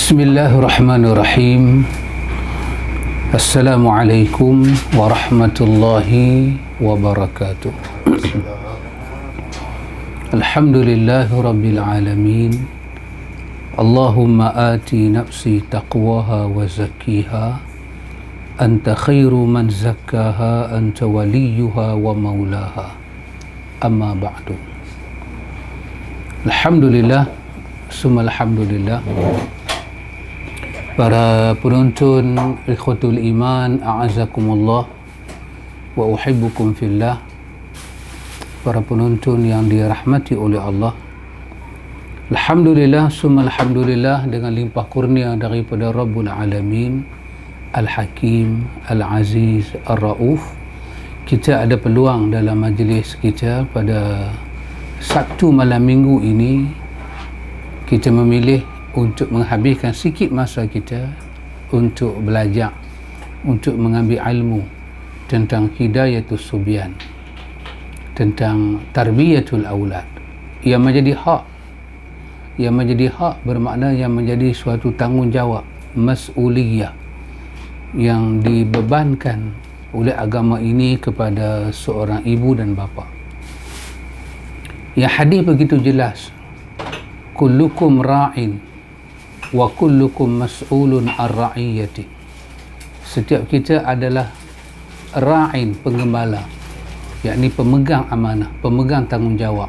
Bismillahirrahmanirrahim. Assalamualaikum warahmatullahi wabarakatuh. Alhamdulillahi rabbil alamin. Allahumma ati nafsi taqwaha wa zakkiha. Anta khairu man zakkaha, anta waliyuha wa maulaha. Amma ba'du. Alhamdulillah, summa alhamdulillah. Para penonton ikhwatul iman, a'azakumullah wa uhibbukum fillah. Para penonton yang dirahmati oleh Allah, alhamdulillah summa alhamdulillah, dengan limpah kurnia daripada Rabbul Alamin, Al-Hakim, Al-Aziz, Al-Rauf, kita ada peluang dalam majlis kita pada Sabtu malam minggu ini. Kita memilih untuk menghabiskan sikit masa kita untuk belajar, untuk mengambil ilmu tentang hidayatus subyan, tentang tarbiyatul aulad, yang menjadi hak. Yang menjadi hak bermakna yang menjadi suatu tanggungjawab, mas'uliyah, yang dibebankan oleh agama ini kepada seorang ibu dan bapa. Yang hadis begitu jelas, kullukum ra'in wa kullukum mas'ulun ar-ra'iyati. Setiap kita adalah ra'in, penggembala, yakni pemegang amanah, pemegang tanggungjawab,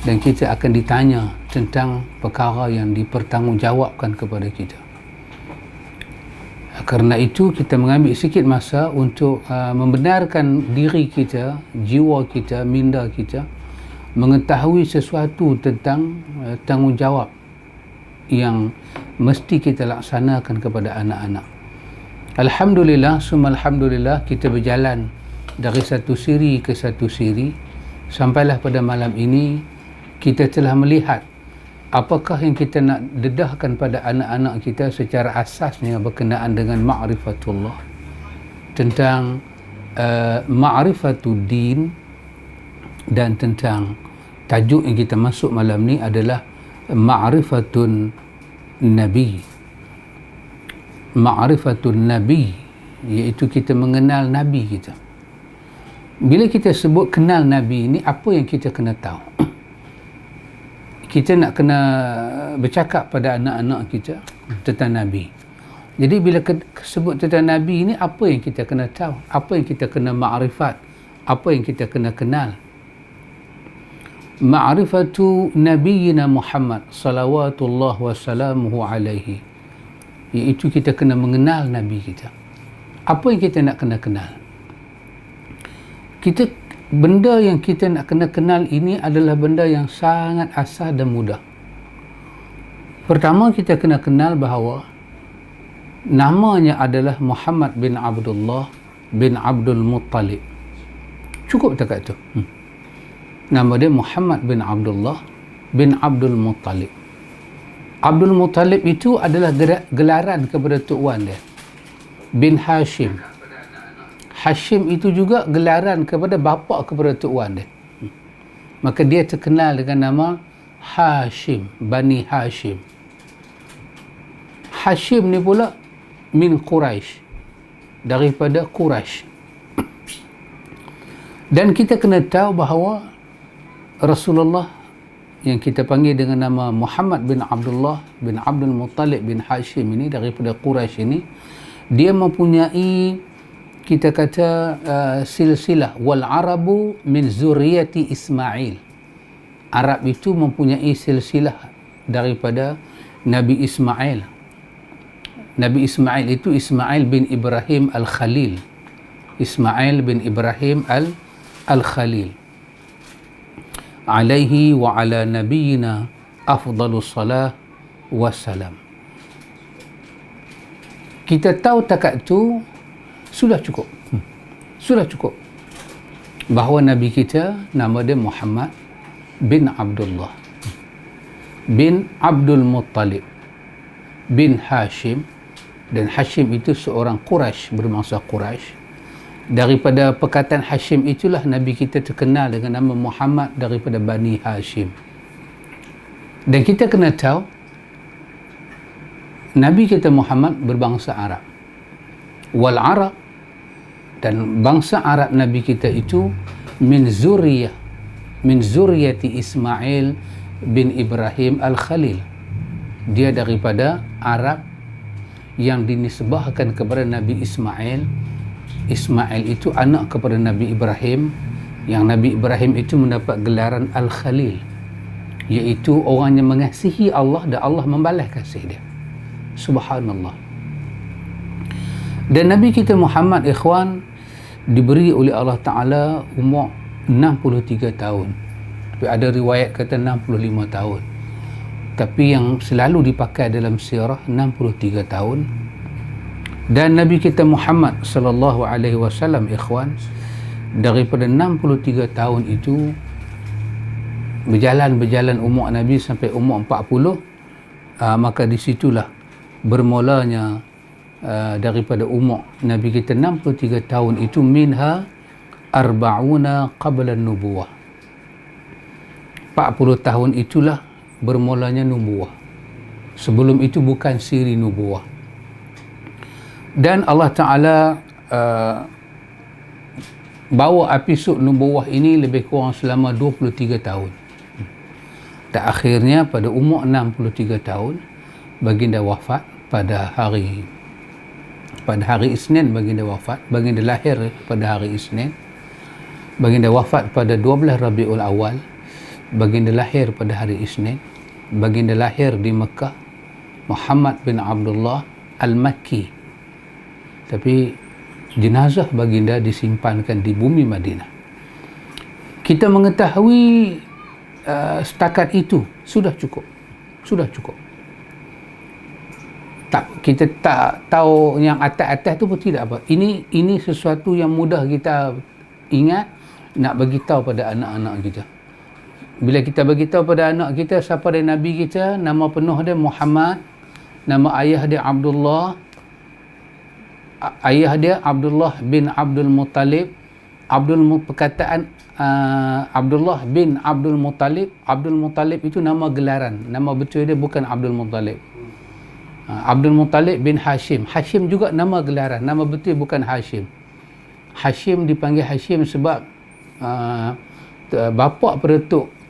dan kita akan ditanya tentang perkara yang dipertanggungjawabkan kepada kita. Kerana itu kita mengambil sikit masa untuk membenarkan diri kita, jiwa kita, minda kita mengetahui sesuatu tentang tanggungjawab yang mesti kita laksanakan kepada anak-anak. Alhamdulillah, summa alhamdulillah, kita berjalan dari satu siri ke satu siri, sampailah pada malam ini kita telah melihat apakah yang kita nak dedahkan pada anak-anak kita secara asasnya berkenaan dengan ma'rifatullah, tentang ma'rifatuddin, dan tentang tajuk yang kita masuk malam ni adalah ma'rifatun nabi. Ma'rifatun nabi, iaitu kita mengenal nabi kita. Bila kita sebut kenal nabi ini, apa yang kita kena tahu? Kita nak kena bercakap pada anak-anak kita tentang nabi. Jadi bila sebut tentang nabi ini, apa yang kita kena tahu? Apa yang kita kena ma'rifat? Apa yang kita kena kenal? Ma'rifatu Nabiyyina Muhammad salawatullah wa salamuhu alaihi, iaitu kita kena mengenal Nabi kita. Apa yang kita nak kena kenal? Benda yang kita nak kena kenal ini adalah benda yang sangat asas dan mudah. Pertama, kita kena kenal bahawa namanya adalah Muhammad bin Abdullah bin Abdul Muttalib. Cukup dekat itu. Nama dia Muhammad bin Abdullah bin Abdul Muttalib. Abdul Muttalib itu adalah gelaran kepada Tok Wan dia, bin Hashim. Hashim itu juga gelaran kepada bapa kepada Tok Wan dia. Maka dia terkenal dengan nama Hashim, Bani Hashim. Hashim ni pula min Quraisy, daripada Quraisy. Dan kita kena tahu bahawa Rasulullah yang kita panggil dengan nama Muhammad bin Abdullah bin Abdul Muttalib bin Hashim ini, daripada Quraisy ini, dia mempunyai, kita kata, silsilah. Wal Arabu min zuriyati Ismail. Arab itu mempunyai silsilah daripada Nabi Ismail. Nabi Ismail itu Ismail bin Ibrahim Al-Khalil. Ismail bin Ibrahim Al-Khalil. Alaihi wa ala nabiyyina afdalus salah wassalam. Kita tahu takat itu sudah cukup. Sudah cukup bahawa Nabi kita nama dia Muhammad bin Abdullah bin Abdul Muttalib bin Hashim, dan Hashim itu seorang Quraisy, bermangsa Quraisy. Daripada perkataan Hashim itulah Nabi kita terkenal dengan nama Muhammad daripada Bani Hashim. Dan kita kena tahu Nabi kita Muhammad berbangsa Arab. Wal Arab, dan bangsa Arab Nabi kita itu min zuriyati Ismail bin Ibrahim Al-Khalil. Dia daripada Arab yang dinisbahkan kepada Nabi Ismail. Ismail itu anak kepada Nabi Ibrahim, yang Nabi Ibrahim itu mendapat gelaran Al-Khalil, iaitu orang yang mengasihi Allah dan Allah membalas kasih dia. Subhanallah. Dan Nabi kita Muhammad, ikhwan, diberi oleh Allah Ta'ala umur 63 tahun. Tapi ada riwayat kata 65 tahun. Tapi yang selalu dipakai dalam sirah 63 tahun. Dan Nabi kita Muhammad sallallahu alaihi wasallam, ikhwan, daripada 63 tahun itu berjalan umur Nabi sampai umur 40. Maka disitulah bermulanya daripada umur Nabi kita 63 tahun itu, minha arba'una qabla nubuwah. 40 tahun itulah bermulanya nubuwah. Sebelum itu bukan siri nubuwah. Dan Allah Ta'ala bawa episod nubuwah ini lebih kurang selama 23 tahun. Dan akhirnya pada umur 63 tahun baginda wafat pada hari Isnin. Baginda wafat, baginda lahir pada hari Isnin, baginda wafat pada 12 Rabiul Awal, baginda lahir pada hari Isnin, baginda lahir di Mekah, Muhammad bin Abdullah Al-Makki, tapi jenazah baginda disimpankan di bumi Madinah. Kita mengetahui setakat itu sudah cukup. Kita tak tahu yang atas-atas tu pun tidak apa. Ini sesuatu yang mudah kita ingat, nak bagi tahu pada anak-anak kita. Bila kita bagi tahu pada anak kita siapa dia Nabi kita, nama penuh dia Muhammad, nama ayah dia Abdullah, ayah dia Abdullah bin Abdul Muttalib, perkataan Abdullah bin Abdul Muttalib. Abdul Muttalib itu nama gelaran, nama betul dia bukan Abdul Muttalib. Abdul Muttalib bin Hashim. Hashim juga nama gelaran, nama betul bukan Hashim. Hashim dipanggil Hashim sebab bapa pada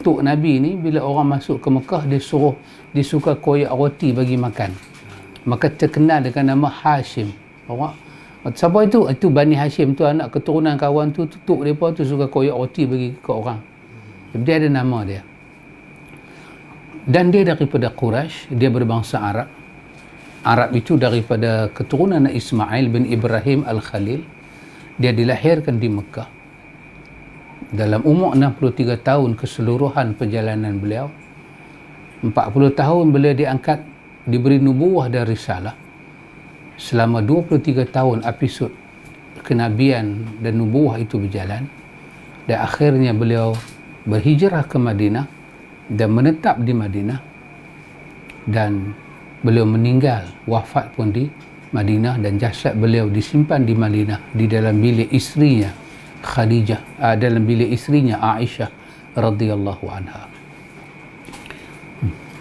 Tok Nabi ni, bila orang masuk ke Mekah, dia suka koyak roti bagi makan, maka terkenal dengan nama Hashim. Orang siapa itu? Itu Bani Hashim, tu anak keturunan kawan tu, tok depa tu suka koyak roti bagi ke orang. Dia ada nama dia. Dan dia daripada Quraisy, dia berbangsa Arab. Arab itu daripada keturunan Ismail bin Ibrahim Al-Khalil. Dia dilahirkan di Mekah. Dalam umur 63 tahun keseluruhan perjalanan beliau, 40 tahun beliau diangkat, diberi nubuwah dan risalah. Selama 23 tahun episod kenabian dan nubuwah itu berjalan, dan akhirnya beliau berhijrah ke Madinah dan menetap di Madinah, dan beliau meninggal, wafat pun di Madinah, dan jasad beliau disimpan di Madinah di dalam bilik isterinya Khadijah, dalam bilik isterinya Aisyah radhiyallahu anha.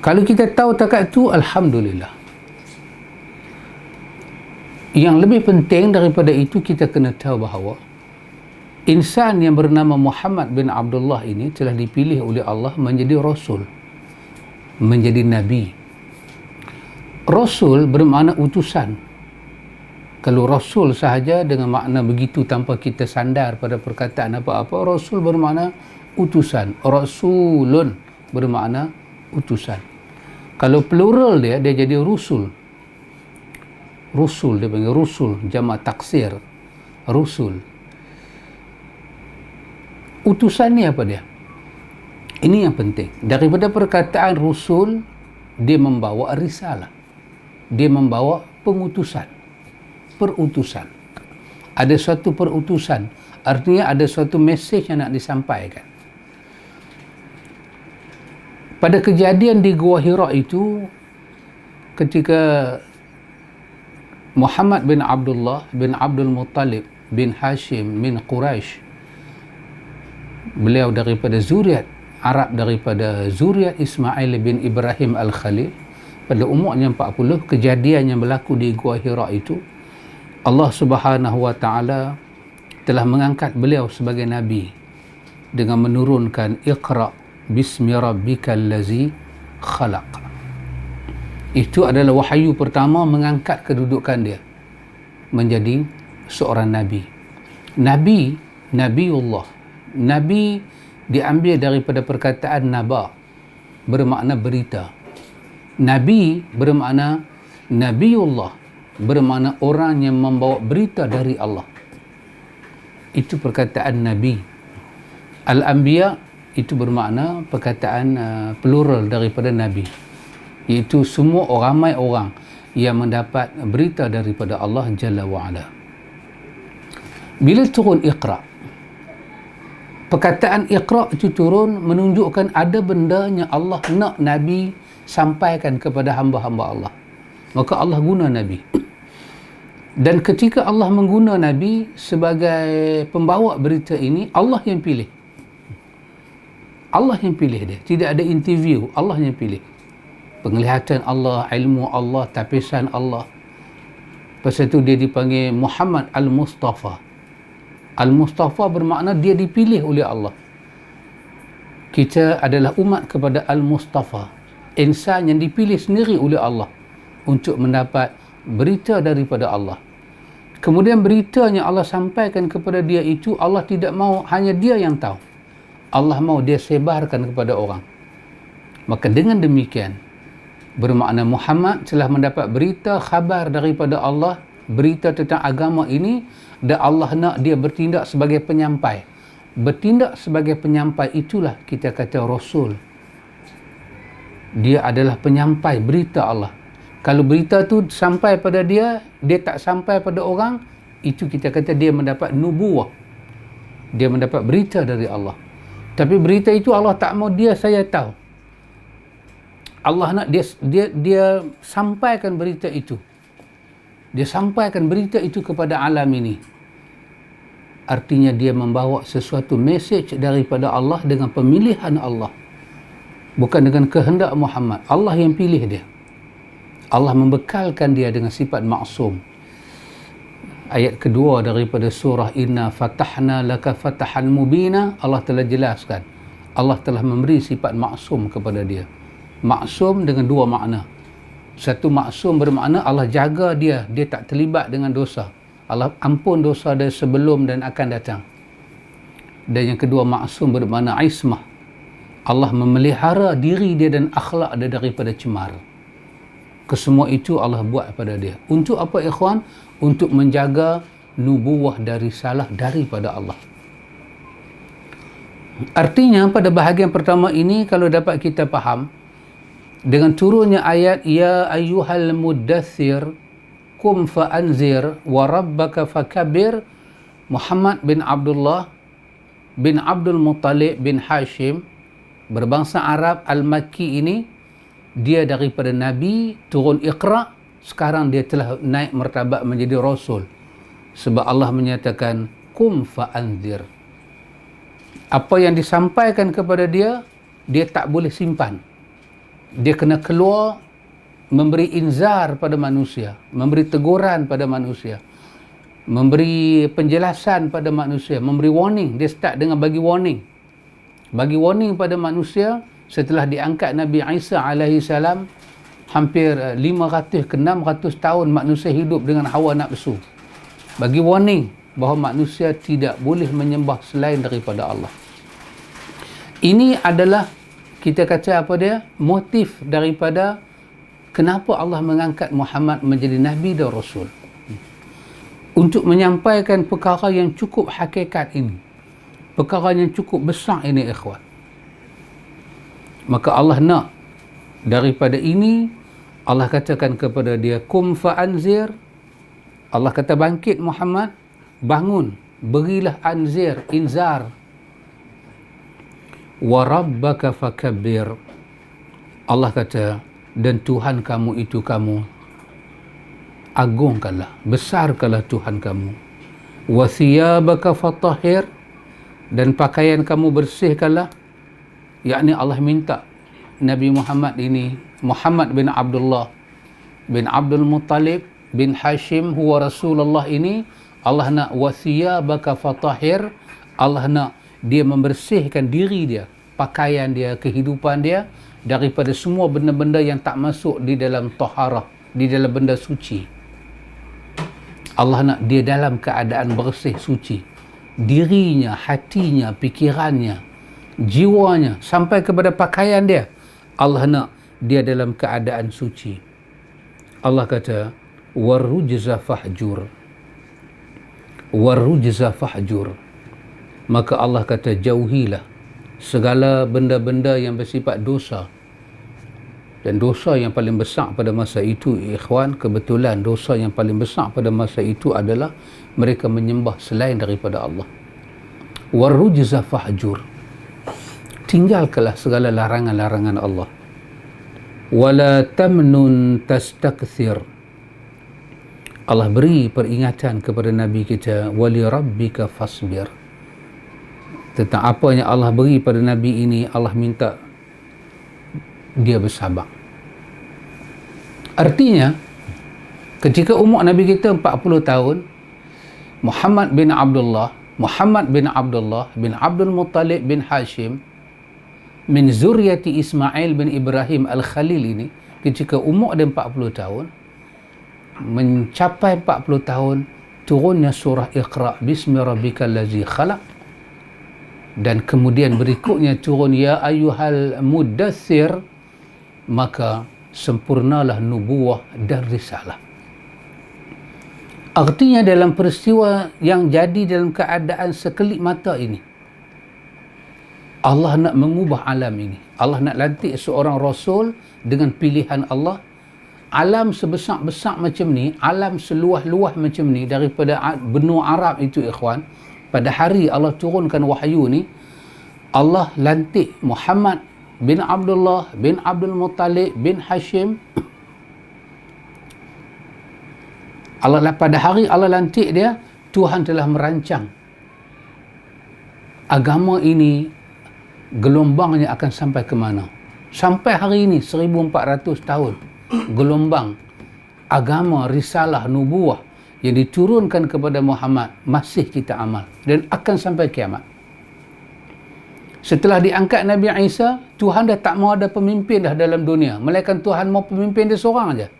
Kalau kita tahu takat itu, alhamdulillah. Yang lebih penting daripada itu, kita kena tahu bahawa insan yang bernama Muhammad bin Abdullah ini telah dipilih oleh Allah menjadi Rasul, menjadi Nabi. Rasul bermakna utusan. Kalau Rasul sahaja dengan makna begitu tanpa kita sandar pada perkataan apa-apa, Rasul bermakna utusan. Rasulun bermakna utusan. Kalau plural dia jadi Rusul. Rusul, dia panggil Rusul, jamak taksir, Rusul. Utusan ni apa dia? Ini yang penting. Daripada perkataan Rusul, dia membawa risalah. Dia membawa pengutusan, perutusan. Ada suatu perutusan, artinya ada suatu mesej yang nak disampaikan. Pada kejadian di Gua Hira itu, ketika Muhammad bin Abdullah bin Abdul Muttalib bin Hashim bin Quraisy, beliau daripada zuriat Arab, daripada zuriat Ismail bin Ibrahim Al-Khalil, pada umurnya 40, kejadian yang berlaku di Gua Hira itu, Allah Subhanahu wa taala telah mengangkat beliau sebagai nabi dengan menurunkan Iqra bismi rabbikal ladzi khalaq. Itu adalah wahyu pertama mengangkat kedudukan dia menjadi seorang nabi. Nabiullah. Nabi diambil daripada perkataan naba, bermakna berita. Nabi bermakna Nabiullah, bermakna orang yang membawa berita dari Allah. Itu perkataan Nabi. Al-Anbiya itu bermakna perkataan plural daripada Nabi, iaitu semua ramai orang yang mendapat berita daripada Allah Jalla wa'ala. Bila turun Iqra, perkataan Iqra itu turun menunjukkan ada benda yang Allah nak Nabi sampaikan kepada hamba-hamba Allah. Maka Allah guna Nabi. Dan ketika Allah mengguna Nabi sebagai pembawa berita ini, Allah yang pilih. Allah yang pilih dia. Tidak ada interview. Allah yang pilih. Penglihatan Allah, ilmu Allah, tapisan Allah. Pasal itu dia dipanggil Muhammad Al-Mustafa. Al-Mustafa bermakna dia dipilih oleh Allah. Kita adalah umat kepada Al-Mustafa, insan yang dipilih sendiri oleh Allah untuk mendapat berita daripada Allah. Kemudian berita yang Allah sampaikan kepada dia itu, Allah tidak mahu hanya dia yang tahu. Allah mahu dia sebarkan kepada orang. Maka dengan demikian, bermakna Muhammad telah mendapat berita, khabar daripada Allah, berita tentang agama ini, dan Allah nak dia bertindak sebagai penyampai. Bertindak sebagai penyampai itulah kita kata Rasul. Dia adalah penyampai berita Allah. Kalau berita tu sampai pada dia, dia tak sampai pada orang, itu kita kata dia mendapat nubuwah. Dia mendapat berita dari Allah. Tapi berita itu Allah tak mau dia saya tahu. Allah nak dia sampaikan berita itu. Dia sampaikan berita itu kepada alam ini. Artinya dia membawa sesuatu mesej daripada Allah dengan pemilihan Allah. Bukan dengan kehendak Muhammad. Allah yang pilih dia. Allah membekalkan dia dengan sifat maksum. Ayat kedua daripada surah Inna Fatahna Laka Fatahan Mubina, Allah telah jelaskan. Allah telah memberi sifat maksum kepada dia. Maksum dengan dua makna. Satu, maksum bermakna Allah jaga dia tak terlibat dengan dosa. Allah ampun dosa dia sebelum dan akan datang. Dan yang kedua, maksum bermakna ismah. Allah memelihara diri dia dan akhlak dia daripada cemar. Kesemua itu Allah buat pada dia. Untuk apa ikhwan? Untuk menjaga nubuwah dari salah daripada Allah. Artinya pada bahagian pertama ini, kalau dapat kita faham, dengan turunnya ayat ya ayyuhal muddathir kum fa'anzir wa rabbaka fakabir, Muhammad bin Abdullah bin Abdul Muttalib bin Hashim, berbangsa Arab Al-Makki ini, dia daripada Nabi turun Iqra, sekarang dia telah naik martabat menjadi Rasul. Sebab Allah menyatakan kum fa'anzir. Apa yang disampaikan kepada dia, dia tak boleh simpan. Dia kena keluar memberi inzar pada manusia, memberi teguran pada manusia, memberi penjelasan pada manusia, memberi warning. Dia start dengan bagi warning. Bagi warning pada manusia setelah diangkat Nabi Isa alaihi salam, hampir 500 ke 600 tahun manusia hidup dengan hawa nafsu. Bagi warning bahawa manusia tidak boleh menyembah selain daripada Allah. Ini adalah kita kata apa dia? Motif daripada kenapa Allah mengangkat Muhammad menjadi Nabi dan Rasul. Untuk menyampaikan perkara yang cukup hakikat ini. Perkara yang cukup besar ini ikhwan. Maka Allah nak daripada ini, Allah katakan kepada dia kum fa'anzir. Allah kata bangkit Muhammad, bangun, berilah anzir, inzar. Wa rabbaka fakabbir. Allah kata, dan Tuhan kamu itu kamu agungkanlah, besarkanlah Tuhan kamu. Wa thiyabaka fatahhir, dan pakaian kamu bersihkanlah. Yakni Allah minta Nabi Muhammad ini Muhammad bin Abdullah bin Abdul Muttalib bin Hashim huwa Rasulullah ini, Allah nak wasiyabaka fatahir, Allah nak dia membersihkan diri dia, pakaian dia, kehidupan dia daripada semua benda-benda yang tak masuk di dalam taharah, di dalam benda suci. Allah nak dia dalam keadaan bersih, suci. Dirinya, hatinya, fikirannya, jiwanya, sampai kepada pakaian dia, Allah nak dia dalam keadaan suci. Allah kata, warujza fahjur. Warujza fahjur. Maka Allah kata, jauhilah segala benda-benda yang bersifat dosa. Dan dosa yang paling besar pada masa itu, ikhwan, kebetulan dosa yang paling besar pada masa itu adalah mereka menyembah selain daripada Allah. Warujza fahjur. Tinggalkanlah segala larangan-larangan Allah. Wala tamnun tastakthir. Allah beri peringatan kepada Nabi kita, wali rabbika fasbir. Tentang apa yang Allah beri pada Nabi ini, Allah minta dia bersabar. Artinya, ketika umur Nabi kita 40 tahun, Muhammad bin Abdullah bin Abdul Muttalib bin Hashim min zuriyati Ismail bin Ibrahim Al-Khalil ini, ketika umur dia 40 tahun, mencapai 40 tahun, turunnya surah Iqra bismi rabbikal ladzi khalaq, dan kemudian berikutnya turun ya ayyuhal muddathir, maka sempurnalah nubuwah dan risalah. Artinya dalam peristiwa yang jadi dalam keadaan sekelip mata ini, Allah nak mengubah alam ini. Allah nak lantik seorang Rasul dengan pilihan Allah. Alam sebesar-besar macam ni, alam seluas-luas macam ni, daripada benua Arab itu, ikhwan, pada hari Allah turunkan wahyu ni, Allah lantik Muhammad bin Abdullah bin Abdul Muttalib bin Hashim. Allah, pada hari Allah lantik dia, Tuhan telah merancang agama ini, gelombangnya akan sampai ke mana. Sampai hari ini 1400 tahun gelombang agama, risalah, nubuah yang diturunkan kepada Muhammad masih kita amal dan akan sampai kiamat. Setelah diangkat Nabi Isa, Tuhan dah tak mau ada pemimpin dah dalam dunia, melainkan Tuhan mau pemimpin dia seorang aja,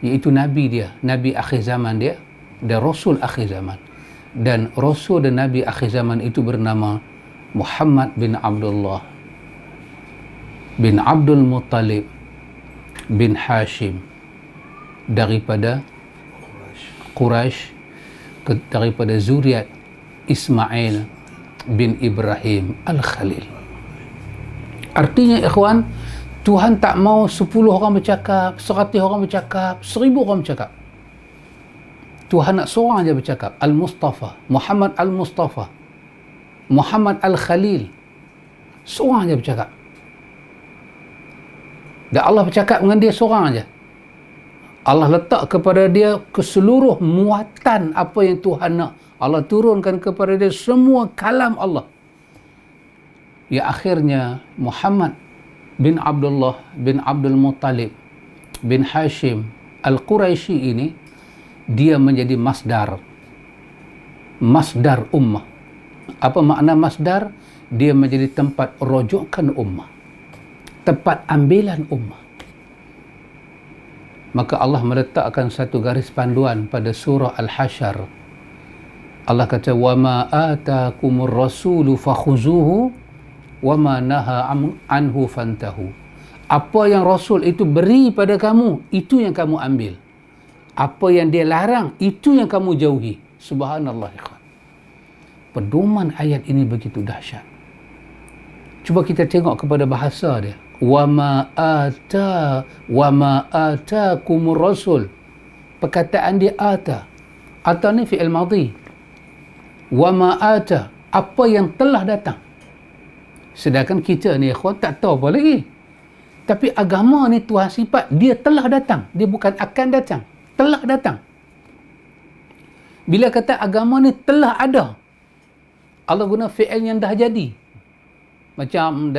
iaitu Nabi dia, Nabi akhir zaman dia, dan Rasul akhir zaman. Dan Rasul dan Nabi akhir zaman itu bernama Muhammad bin Abdullah bin Abdul Muttalib bin Hashim, daripada Quraisy, daripada zuriat Ismail bin Ibrahim Al-Khalil. Artinya, ikhwan, Tuhan tak mau 10 orang bercakap, 100 orang bercakap, 1000 orang bercakap. Tuhan nak seorang aja bercakap, Al-Mustafa, Muhammad Al-Mustafa, Muhammad Al-Khalil. Seorang aja bercakap. Dan Allah bercakap dengan dia seorang aja. Allah letak kepada dia keseluruh muatan apa yang Tuhan nak. Allah turunkan kepada dia semua kalam Allah. Ya, akhirnya Muhammad bin Abdullah bin Abdul Muttalib bin Hashim Al-Quraisy ini, dia menjadi masdar ummah. Apa makna masdar? Dia menjadi tempat rujukan ummah, tempat ambilan ummah. Maka Allah meletakkan satu garis panduan pada surah Al-Hasyr. Allah kata, wa ma atakumur rasulu fakhuzuhu wa ma naha anhu fantahu. Apa yang Rasul itu beri pada kamu, itu yang kamu ambil. Apa yang dia larang, itu yang kamu jauhi. Subhanallah, ikhwan. Pedoman ayat ini begitu dahsyat. Cuba kita tengok kepada bahasa dia. Wa ma atakumur rasul. Perkataan dia ata. Ata ni fi'il madhi. Wa ma ata, apa yang telah datang. Sedangkan kita ni, ikhwan, tak tahu apa lagi. Tapi agama ni Tuhan sifat dia telah datang, dia bukan akan datang, telah datang. Bila kata agama ni telah ada, Allah guna fi'il yang dah jadi. Macam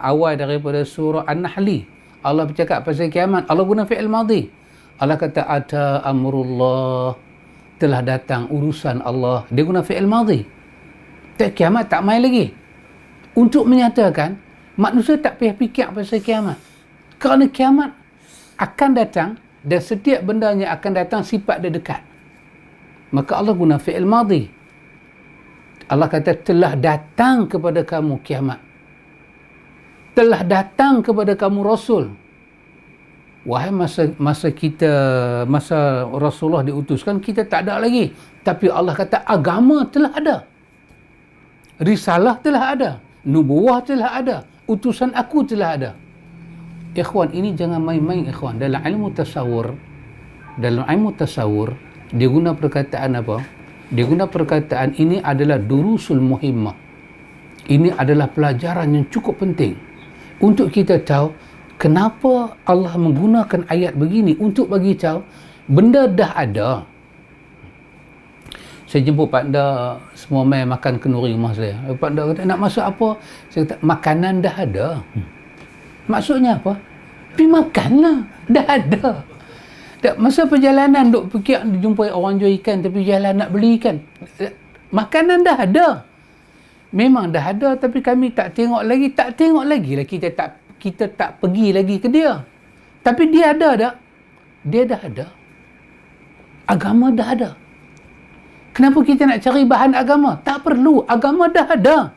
awal daripada surah An-Nahli, Allah bercakap pasal kiamat, Allah guna fi'il madhi. Allah kata ata amrullah, telah datang urusan Allah, dia guna fi'il madhi. Kiamat tak main lagi. Untuk menyatakan manusia tak payah fikir pasal kiamat, kerana kiamat akan datang dan setiap benda yang akan datang sifat dia dekat. Maka Allah guna fi'il madhi. Allah kata telah datang kepada kamu kiamat, telah datang kepada kamu Rasul. Wahai masa Rasulullah diutuskan, kita tak ada lagi. Tapi Allah kata agama telah ada, risalah telah ada, nubuah telah ada, utusan aku telah ada. Ikhwan, ini jangan main-main ikhwan. Dalam ilmu tasawur, dia guna perkataan apa? Dia guna perkataan ini adalah durusul muhimmah. Ini adalah pelajaran yang cukup penting untuk kita tahu kenapa Allah menggunakan ayat begini untuk bagi tahu benda dah ada. Saya jemput Pak Da, semua main makan kenduri rumah saya. Pak Da kata, nak masak apa? Saya kata, makanan dah ada. Maksudnya apa? Pergi makanlah, dah ada. Masa perjalanan duk fikir jumpa orang jual ikan tepi jalan nak beli ikan, makanan dah ada. Memang dah ada, tapi kami tak tengok lagi lah, kita tak pergi lagi ke dia. Tapi dia ada tak? Dia dah ada. Agama dah ada. Kenapa kita nak cari bahan agama? Tak perlu, agama dah ada.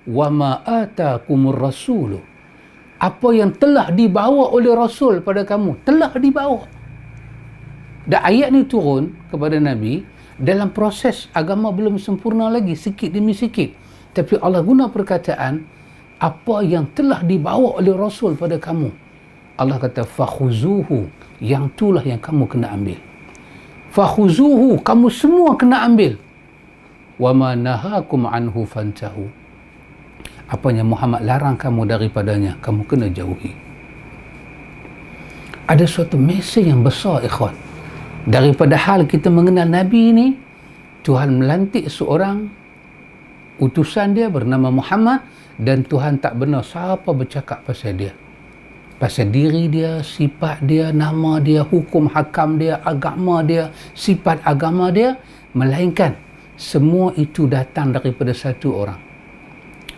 Wa ma atakumur rasulu, apa yang telah dibawa oleh Rasul pada kamu, telah dibawa. Dan ayat ni turun kepada Nabi dalam proses agama belum sempurna lagi, sikit demi sikit. Tapi Allah guna perkataan apa yang telah dibawa oleh Rasul pada kamu. Allah kata fakhuzuhu, yang itulah yang kamu kena ambil. Fakhuzuhu, kamu semua kena ambil. Wa ma nahakum anhu fantahu, apa yang Muhammad larang kamu daripadanya, kamu kena jauhi. Ada suatu mesej yang besar ikhwan. Daripada hal kita mengenal Nabi ini, Tuhan melantik seorang utusan dia bernama Muhammad, dan Tuhan tak benar siapa bercakap pasal dia, pasal diri dia, sifat dia, nama dia, hukum hakam dia, agama dia, sifat agama dia, melainkan semua itu datang daripada satu orang,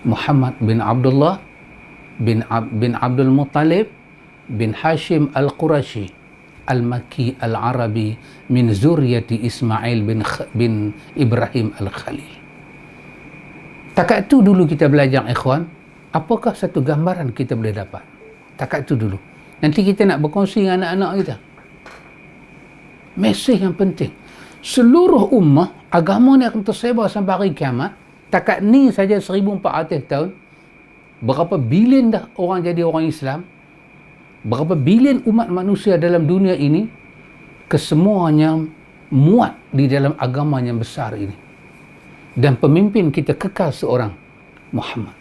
Muhammad bin Abdullah bin Abdul Muttalib bin Hashim al-Qurashi al-Makki al-Arabi min zuriyati Ismail bin Ibrahim al-Khalil. Takat tu dulu kita belajar ikhwan, apakah satu gambaran kita boleh dapat? Takat tu dulu. Nanti kita nak berkongsi dengan anak-anak kita. Mesej yang penting. Seluruh ummah, agama ni akan tersebar sampai hari kiamat. Takat ni saja 1400 tahun, berapa bilion dah orang jadi orang Islam, berapa bilion umat manusia dalam dunia ini, kesemuanya muat di dalam agama yang besar ini. Dan pemimpin kita kekal seorang, Muhammad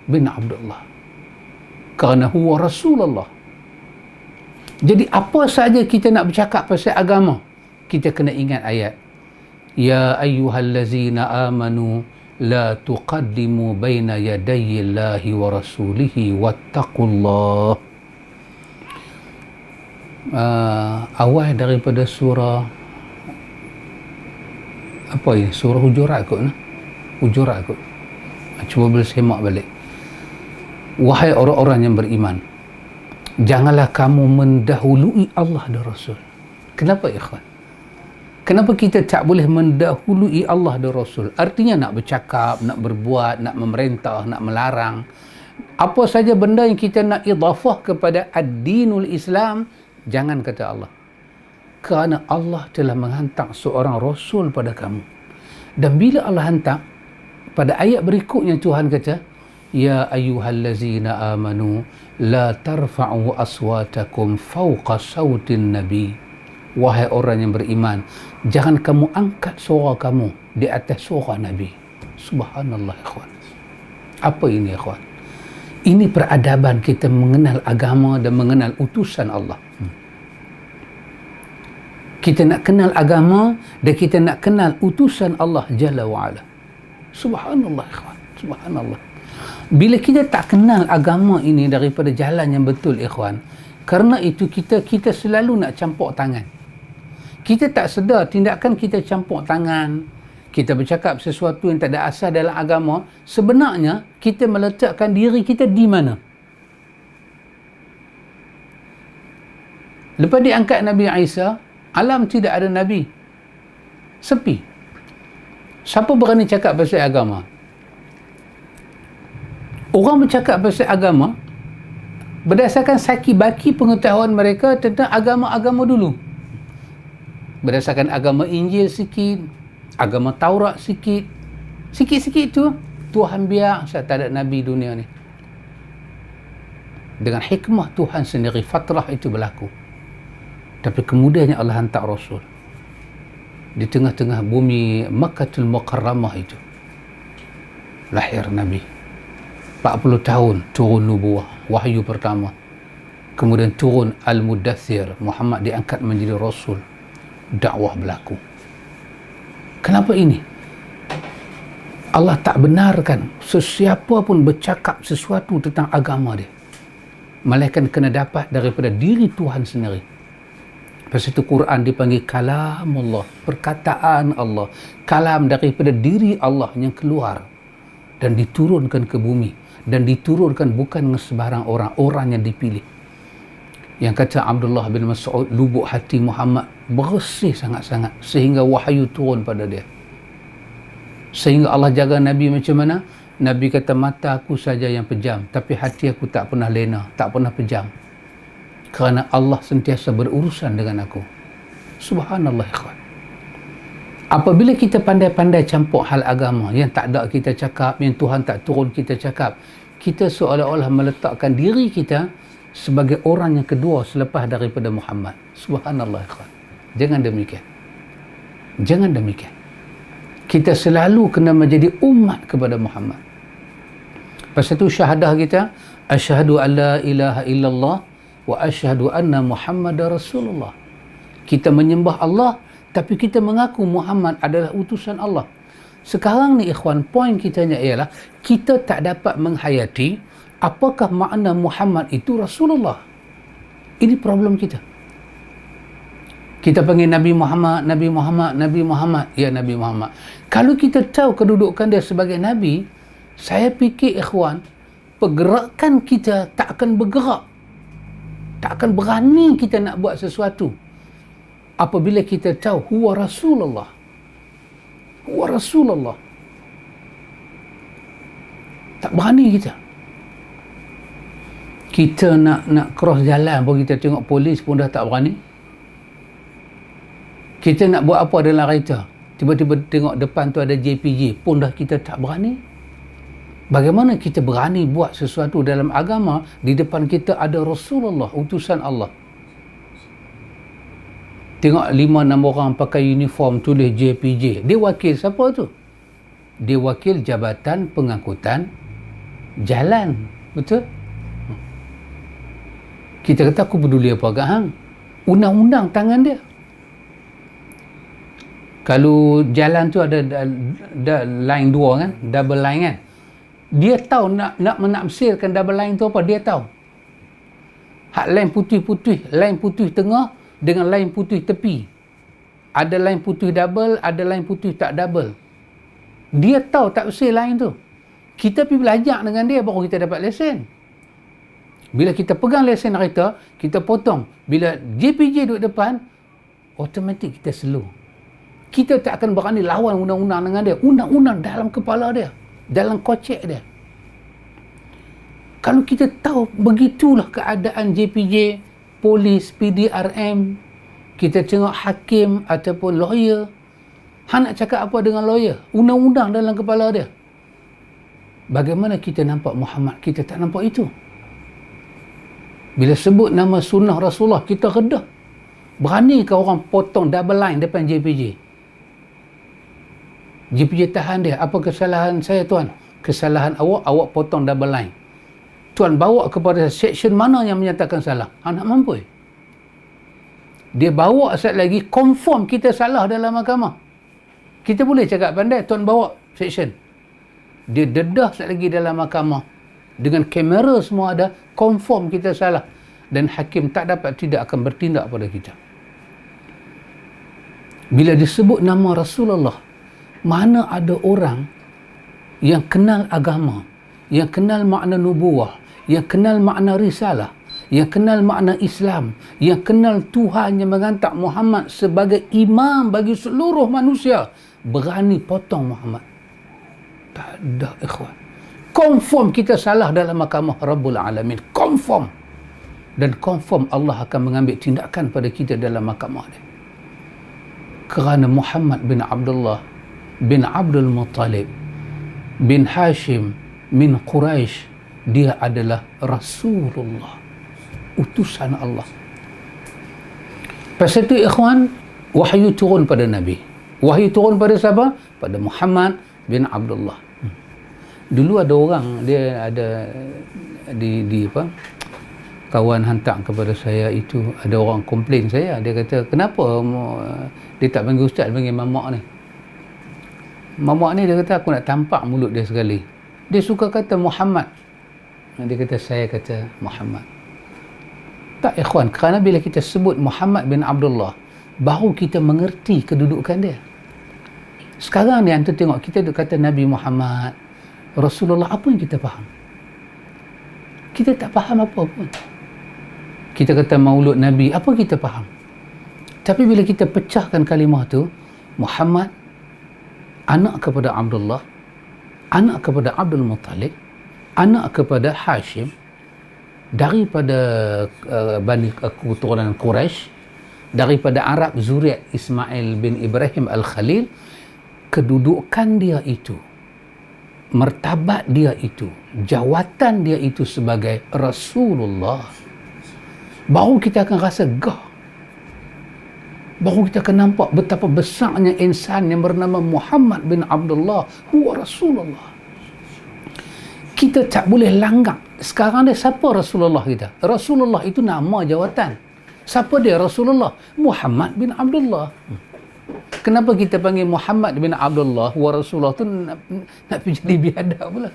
bin Abdullah, kerana huwa Rasulullah. Jadi apa saja kita nak bercakap pasal agama, kita kena ingat ayat, ya ayyuhallazina amanu la tuqaddimu baina yadayi Allahi wa rasulihi wattaqullah. Awal daripada surah apa ini? Surah Hujurat kot nah? Hujurat kot. Cuba boleh semak balik. Wahai orang-orang yang beriman, janganlah kamu mendahului Allah dan Rasul. Kenapa ikhwan? Kenapa kita tak boleh mendahului Allah dan Rasul? Artinya nak bercakap, nak berbuat, nak memerintah, nak melarang, apa saja benda yang kita nak idafah kepada ad-dinul Islam, jangan kata Allah. Kerana Allah telah menghantar seorang Rasul pada kamu. Dan bila Allah hantar, pada ayat berikutnya Tuhan kata, ya ayyuhallazina amanu la tarfa'u aswatakum fawqa sautin nabi. Wahai orang yang beriman, jangan kamu angkat suara kamu di atas suara Nabi. Subhanallah ikhwan. Apa ini ikhwan? Ini peradaban kita mengenal agama dan mengenal utusan Allah. Kita nak kenal agama dan kita nak kenal utusan Allah Jalla wa'ala. Subhanallah ikhwan. Subhanallah. Bila kita tak kenal agama ini daripada jalan yang betul, ikhwan, kerana itu kita selalu nak campur tangan. Kita tak sedar tindakan kita campur tangan, kita bercakap sesuatu yang tak ada asal dalam agama, sebenarnya kita meletakkan diri kita di mana? Lepas diangkat Nabi Isa, alam tidak ada Nabi. Sepi. Siapa berani cakap pasal agama? Orang bercakap pasal agama berdasarkan saki-baki pengetahuan mereka tentang agama-agama dulu. Berdasarkan agama Injil sikit, agama Taurat sikit. Sikit-sikit tu, Tuhan biar saya tak ada Nabi dunia ni. Dengan hikmah Tuhan sendiri, fatrah itu berlaku. Tapi kemudiannya Allah hantar Rasul. Di tengah-tengah bumi Makkatul Mukarramah itu, lahir Nabi. 40 tahun turun nubuah, wahyu pertama. Kemudian turun Al-Mudaththir, Muhammad diangkat menjadi Rasul. Dakwah berlaku. Kenapa ini? Allah tak benarkan sesiapa pun bercakap sesuatu tentang agama dia, melainkan kena dapat daripada diri Tuhan sendiri. Lepas itu Quran dipanggil kalamullah, perkataan Allah, kalam daripada diri Allah yang keluar dan diturunkan ke bumi, dan diturunkan bukan sebarang orang yang dipilih. Yang kata Abdullah bin Mas'ud, lubuk hati Muhammad bersih sangat-sangat sehingga wahyu turun pada dia. Sehingga Allah jaga Nabi macam mana? Nabi kata, mata aku saja yang pejam, tapi hati aku tak pernah lena, tak pernah pejam. Kerana Allah sentiasa berurusan dengan aku. Subhanallah, ikhwan. Apabila kita pandai-pandai campur hal agama, yang tak ada kita cakap, yang Tuhan tak turun kita cakap, kita seolah-olah meletakkan diri kita sebagai orang yang kedua selepas daripada Muhammad. Subhanallah, ikhwan. Jangan demikian. Jangan demikian. Kita selalu kena menjadi umat kepada Muhammad. Pasal itu syahadah kita, asyhadu an la ilaha illallah wa asyhadu anna Muhammadar Rasulullah. Kita menyembah Allah, tapi kita mengaku Muhammad adalah utusan Allah. Sekarang ni ikhwan, poin kitanya ialah kita tak dapat menghayati apakah makna Muhammad itu Rasulullah. Ini problem kita. Kita panggil Nabi Muhammad, Nabi Muhammad, Nabi Muhammad. Ya, Nabi Muhammad. Kalau kita tahu kedudukan dia sebagai Nabi, saya fikir ikhwan, pergerakan kita tak akan bergerak. Tak akan berani kita nak buat sesuatu apabila kita tahu huwa Rasulullah. Huwa Rasulullah. Tak berani kita. Kita nak cross jalan pun kita tengok polis pun dah tak berani. Kita nak buat apa dalam kereta, tiba-tiba tengok depan tu ada JPJ pun dah kita tak berani. Bagaimana kita berani buat sesuatu dalam agama di depan kita ada Rasulullah, utusan Allah? Tengok 5-6 orang pakai uniform tulis JPJ. Dia wakil siapa tu? Dia wakil Jabatan Pengangkutan Jalan. Betul? Kita kata, aku peduli apa agak hang? Undang-undang tangan dia. Kalau jalan tu ada line 2 kan, double line kan, dia tahu nak menafsirkan double line tu apa, dia tahu. Hak line putih-putih, line putih tengah dengan line putih tepi. Ada line putih double, ada line putih tak double. Dia tahu tafsir line tu. Kita pergi belajar dengan dia baru kita dapat lesen. Bila kita pegang lesen kereta, kita potong. Bila JPJ duduk depan, automatik kita slow. Kita tak akan berani lawan undang-undang dengan dia. Undang-undang dalam kepala dia, dalam kocek dia. Kalau kita tahu begitulah keadaan JPJ, polis, PDRM, kita tengok hakim ataupun lawyer, hang nak cakap apa dengan lawyer? Undang-undang dalam kepala dia. Bagaimana kita nampak Muhammad? Kita tak nampak itu. Bila sebut nama sunnah Rasulullah, kita redah. Berani ke orang potong double line depan JPJ? JPJ tahan dia. Apa kesalahan saya, tuan? Kesalahan awak potong double line. Tuan bawa kepada section mana yang menyatakan salah? Anak mampu. Dia bawa sekali lagi, confirm kita salah dalam mahkamah. Kita boleh cakap pandai, tuan bawa section. Dia dedah sekali lagi dalam mahkamah. dengan kamera semua ada, confirm kita salah, dan hakim tak akan bertindak pada kita. Bila disebut nama Rasulullah, mana ada orang yang kenal agama, yang kenal makna nubuah, yang kenal makna risalah, yang kenal makna Islam, yang kenal Tuhan yang mengangkat Muhammad sebagai imam bagi seluruh manusia, berani potong Muhammad? Tak ada, ikhwan. Confirm kita salah dalam mahkamah Rabbul Alamin. Confirm. Dan confirm Allah akan mengambil tindakan pada kita dalam mahkamah dia. Kerana Muhammad bin Abdullah bin Abdul Muttalib bin Hashim min Quraisy, dia adalah Rasulullah, utusan Allah. Pasal itu ikhwan, wahyu turun pada Nabi. Wahyu turun pada siapa? Pada Muhammad bin Abdullah. Dulu ada orang, dia ada di apa, kawan hantar kepada saya itu, ada orang komplain saya, dia kata, kenapa dia tak panggil ustaz, panggil mamak ni? Mamak ni, dia kata, aku nak tampak mulut dia sekali. Dia suka kata Muhammad. Dia kata, saya kata Muhammad. Tak ikhwan, kerana bila kita sebut Muhammad bin Abdullah, baru kita mengerti kedudukan dia. Sekarang ni antum tengok, kita duk kata Nabi Muhammad, Rasulullah, apa yang kita faham? Kita tak faham apa pun. Kita kata maulud Nabi, apa kita faham? Tapi bila kita pecahkan kalimah tu, Muhammad, anak kepada Abdullah, anak kepada Abdul Muttalib, anak kepada Hashim, daripada keturunan Quraisy, daripada Arab, zuriat Ismail bin Ibrahim Al-Khalil. Kedudukan dia itu, martabat dia itu, jawatan dia itu sebagai Rasulullah, baru kita akan rasa gah. Baru kita akan nampak betapa besarnya insan yang bernama Muhammad bin Abdullah huwa Rasulullah. Kita tak boleh langgar. Sekarang ni siapa Rasulullah kita? Rasulullah itu nama jawatan. Siapa dia Rasulullah? Muhammad bin Abdullah. Kenapa kita panggil Muhammad bin Abdullah wa Rasulullah tu nak jadi biadab pula?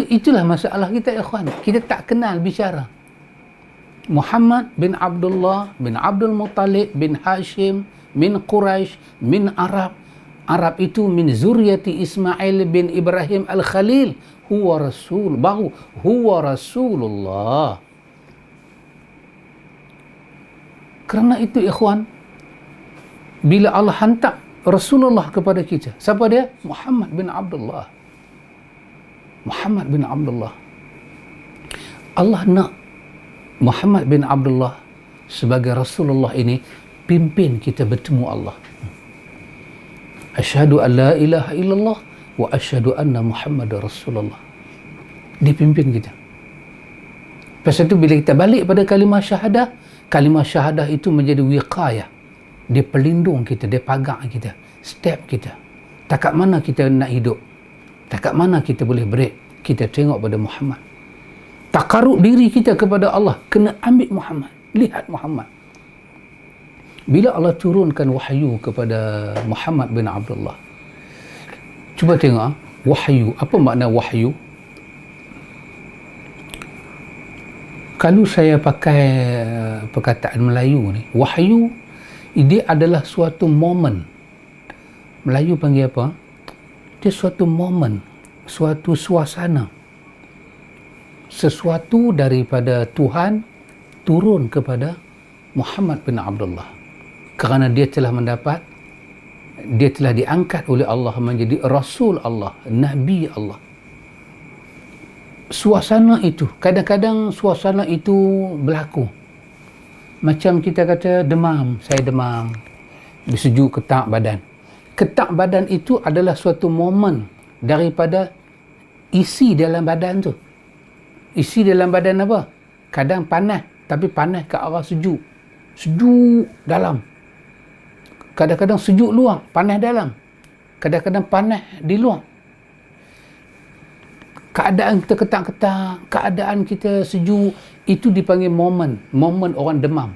Itulah masalah kita, ikhwan. Kita tak kenal bicara. Muhammad bin Abdullah bin Abdul Muttalib bin Hashim min Quraisy min Arab. Arab itu min zuriyati Ismail bin Ibrahim Al-Khalil. Huwa Rasul. Baru huwa Rasulullah. Kerana itu, ikhwan, bila Allah hantar Rasulullah kepada kita, siapa dia? Muhammad bin Abdullah. Muhammad bin Abdullah. Allah nak Muhammad bin Abdullah sebagai Rasulullah ini pimpin kita bertemu Allah. Asyhadu an la ilaha illallah wa asyhadu anna Muhammadar Rasulullah. Dipimpin kita. Pasal itu bila kita balik pada kalimah syahadah itu menjadi wiqayah. Dia pelindung kita, dia pagar kita, step kita. Takat mana kita nak hidup, takat mana kita boleh break, kita tengok pada Muhammad. Takarub diri kita kepada Allah, kena ambil Muhammad, lihat Muhammad. Bila Allah turunkan wahyu kepada Muhammad bin Abdullah, cuba tengok wahyu. Apa makna wahyu? Kalau saya pakai perkataan Melayu ni, wahyu dia adalah suatu momen. Melayu panggil apa? Dia suatu momen, suatu suasana. Sesuatu daripada Tuhan turun kepada Muhammad bin Abdullah. Kerana dia telah diangkat oleh Allah menjadi Rasul Allah, Nabi Allah. Suasana itu, kadang-kadang suasana itu berlaku. Macam kita kata demam, saya demam, sejuk ketak badan. Ketak badan itu adalah suatu momen daripada isi dalam badan tu. Isi dalam badan apa? Kadang panas, tapi panas ke arah sejuk. Sejuk dalam. Kadang-kadang sejuk luar, panas dalam. Kadang-kadang panas di luar. Keadaan kita ketak-ketak, keadaan kita sejuk, itu dipanggil momen. Momen orang demam.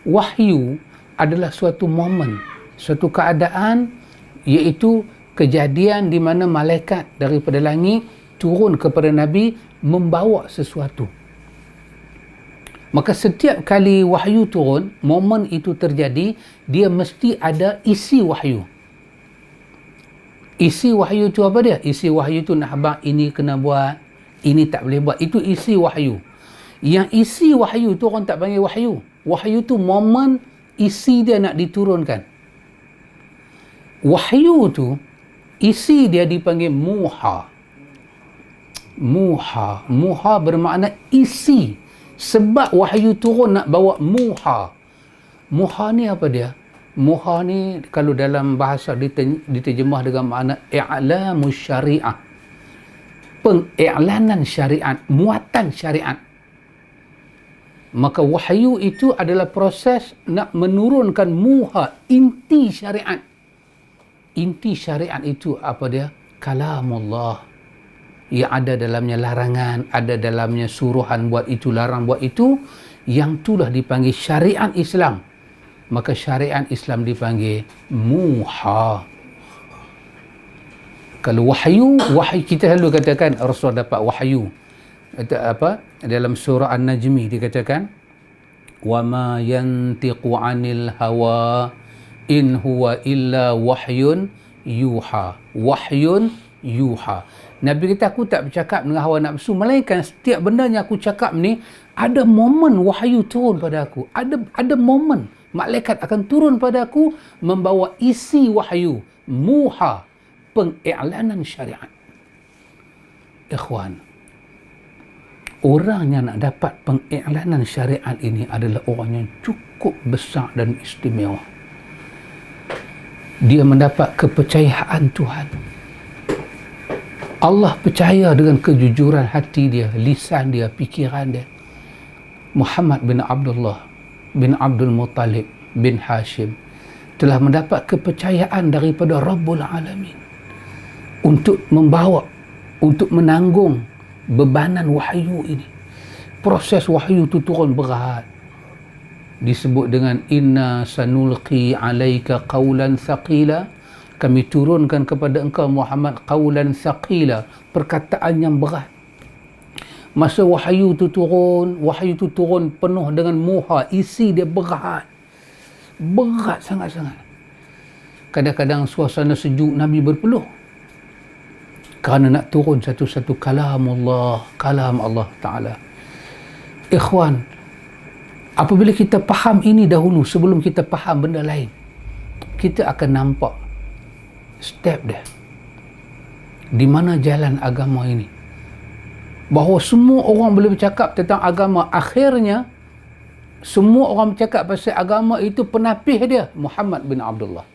Wahyu adalah suatu momen, suatu keadaan, iaitu kejadian di mana malaikat daripada langit turun kepada Nabi membawa sesuatu. Maka setiap kali wahyu turun, momen itu terjadi, dia mesti ada isi wahyu. Isi wahyu itu apa dia? Isi wahyu itu nak habang ini kena buat, ini tak boleh buat. Itu isi wahyu. Yang isi wahyu tu orang tak panggil wahyu. Wahyu tu momen isi dia nak diturunkan. Wahyu tu isi dia dipanggil muha. Muha bermakna isi. Sebab wahyu turun nak bawa muha. Muha ni apa dia? Muha ni kalau dalam bahasa diterjemah dengan makna i'lamus syariah. Pengiklanan syariat, muatan syariat. Maka wahyu itu adalah proses nak menurunkan muha, inti syariat. Inti syariat itu apa dia? Kalamullah. Yang ada dalamnya larangan, ada dalamnya suruhan buat itu, larang buat itu. Yang itulah dipanggil syariat Islam. Maka syariat Islam dipanggil muha. Kalau wahyu kita selalu katakan Rasul dapat wahyu. Apa? Dalam surah An-Najmi dikatakan wa ma yantiqu 'anil hawa in huwa illa wahyun yuha. Wahyun yuha. Nabi kata aku tak bercakap dengan hawa nafsu, melainkan setiap benda yang aku cakap ni ada momen wahyu turun pada aku. Ada momen malaikat akan turun pada aku membawa isi wahyu, muha, pengiklanan syariat. Ikhwan, orang yang nak dapat pengiklanan syariat ini adalah orang yang cukup besar dan istimewa. Dia mendapat kepercayaan Tuhan. Allah percaya dengan kejujuran hati dia, lisan dia, fikiran dia. Muhammad bin Abdullah bin Abdul Muttalib bin Hashim telah mendapat kepercayaan daripada Rabbul Alamin untuk membawa, untuk menanggung bebanan wahyu ini. Proses wahyu itu turun berat. Disebut dengan inna sanulqi alaika qawlan thaqila. Kami turunkan kepada engkau Muhammad qawlan thaqila, perkataan yang berat. Masa wahyu itu turun penuh dengan muha, isi dia berat. Berat sangat-sangat. Kadang-kadang suasana sejuk Nabi berpeluh. Kerana nak turun satu-satu kalam Allah Ta'ala. Ikhwan, apabila kita faham ini dahulu sebelum kita faham benda lain, kita akan nampak step dia. Di mana jalan agama ini. Bahawa semua orang boleh bercakap tentang agama, akhirnya semua orang bercakap pasal agama itu penapih dia Muhammad bin Abdullah.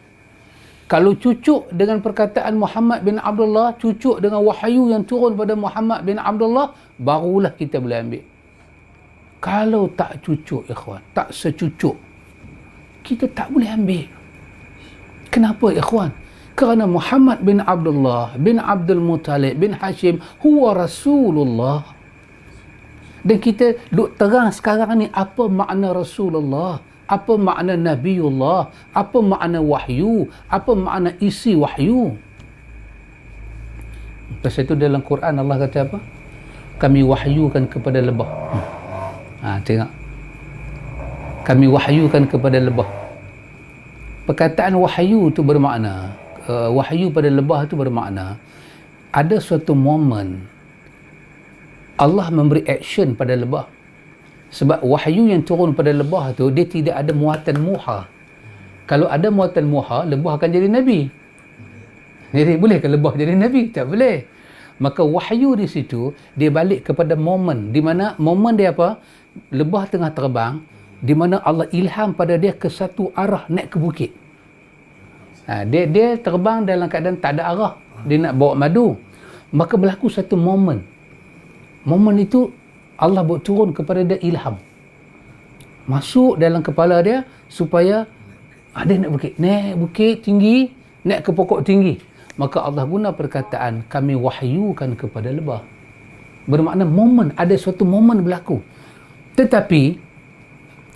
Kalau cucuk dengan perkataan Muhammad bin Abdullah, cucuk dengan wahyu yang turun pada Muhammad bin Abdullah, barulah kita boleh ambil. Kalau tak cucuk, ikhwan, tak secucuk, kita tak boleh ambil. Kenapa, ikhwan? Kerana Muhammad bin Abdullah bin Abdul Muttalib bin Hashim huwa Rasulullah. Dan kita duk terang sekarang ni apa makna Rasulullah, apa makna Nabiullah, apa makna wahyu, apa makna isi wahyu. Pasal itu dalam Quran Allah kata apa? Kami wahyukan kepada lebah. Tengok. Kami wahyukan kepada lebah. Perkataan wahyu itu bermakna, wahyu pada lebah itu bermakna ada suatu momen Allah memberi action pada lebah. Sebab wahyu yang turun pada lebah tu dia tidak ada muatan muha. Kalau ada muatan muha, lebah akan jadi nabi. Jadi boleh ke lebah jadi nabi? Tak boleh. Maka wahyu di situ dia balik kepada momen, di mana momen dia apa? Lebah tengah terbang, di mana Allah ilham pada dia ke satu arah naik ke bukit. Dia terbang dalam keadaan tak ada arah, dia nak bawa madu. Maka berlaku satu momen. Momen itu Allah buat turun kepada dia ilham. Masuk dalam kepala dia supaya dia nak naik bukit tinggi, naik ke pokok tinggi. Maka Allah guna perkataan kami wahyukan kepada lebah. Bermakna momen, ada suatu momen berlaku. Tetapi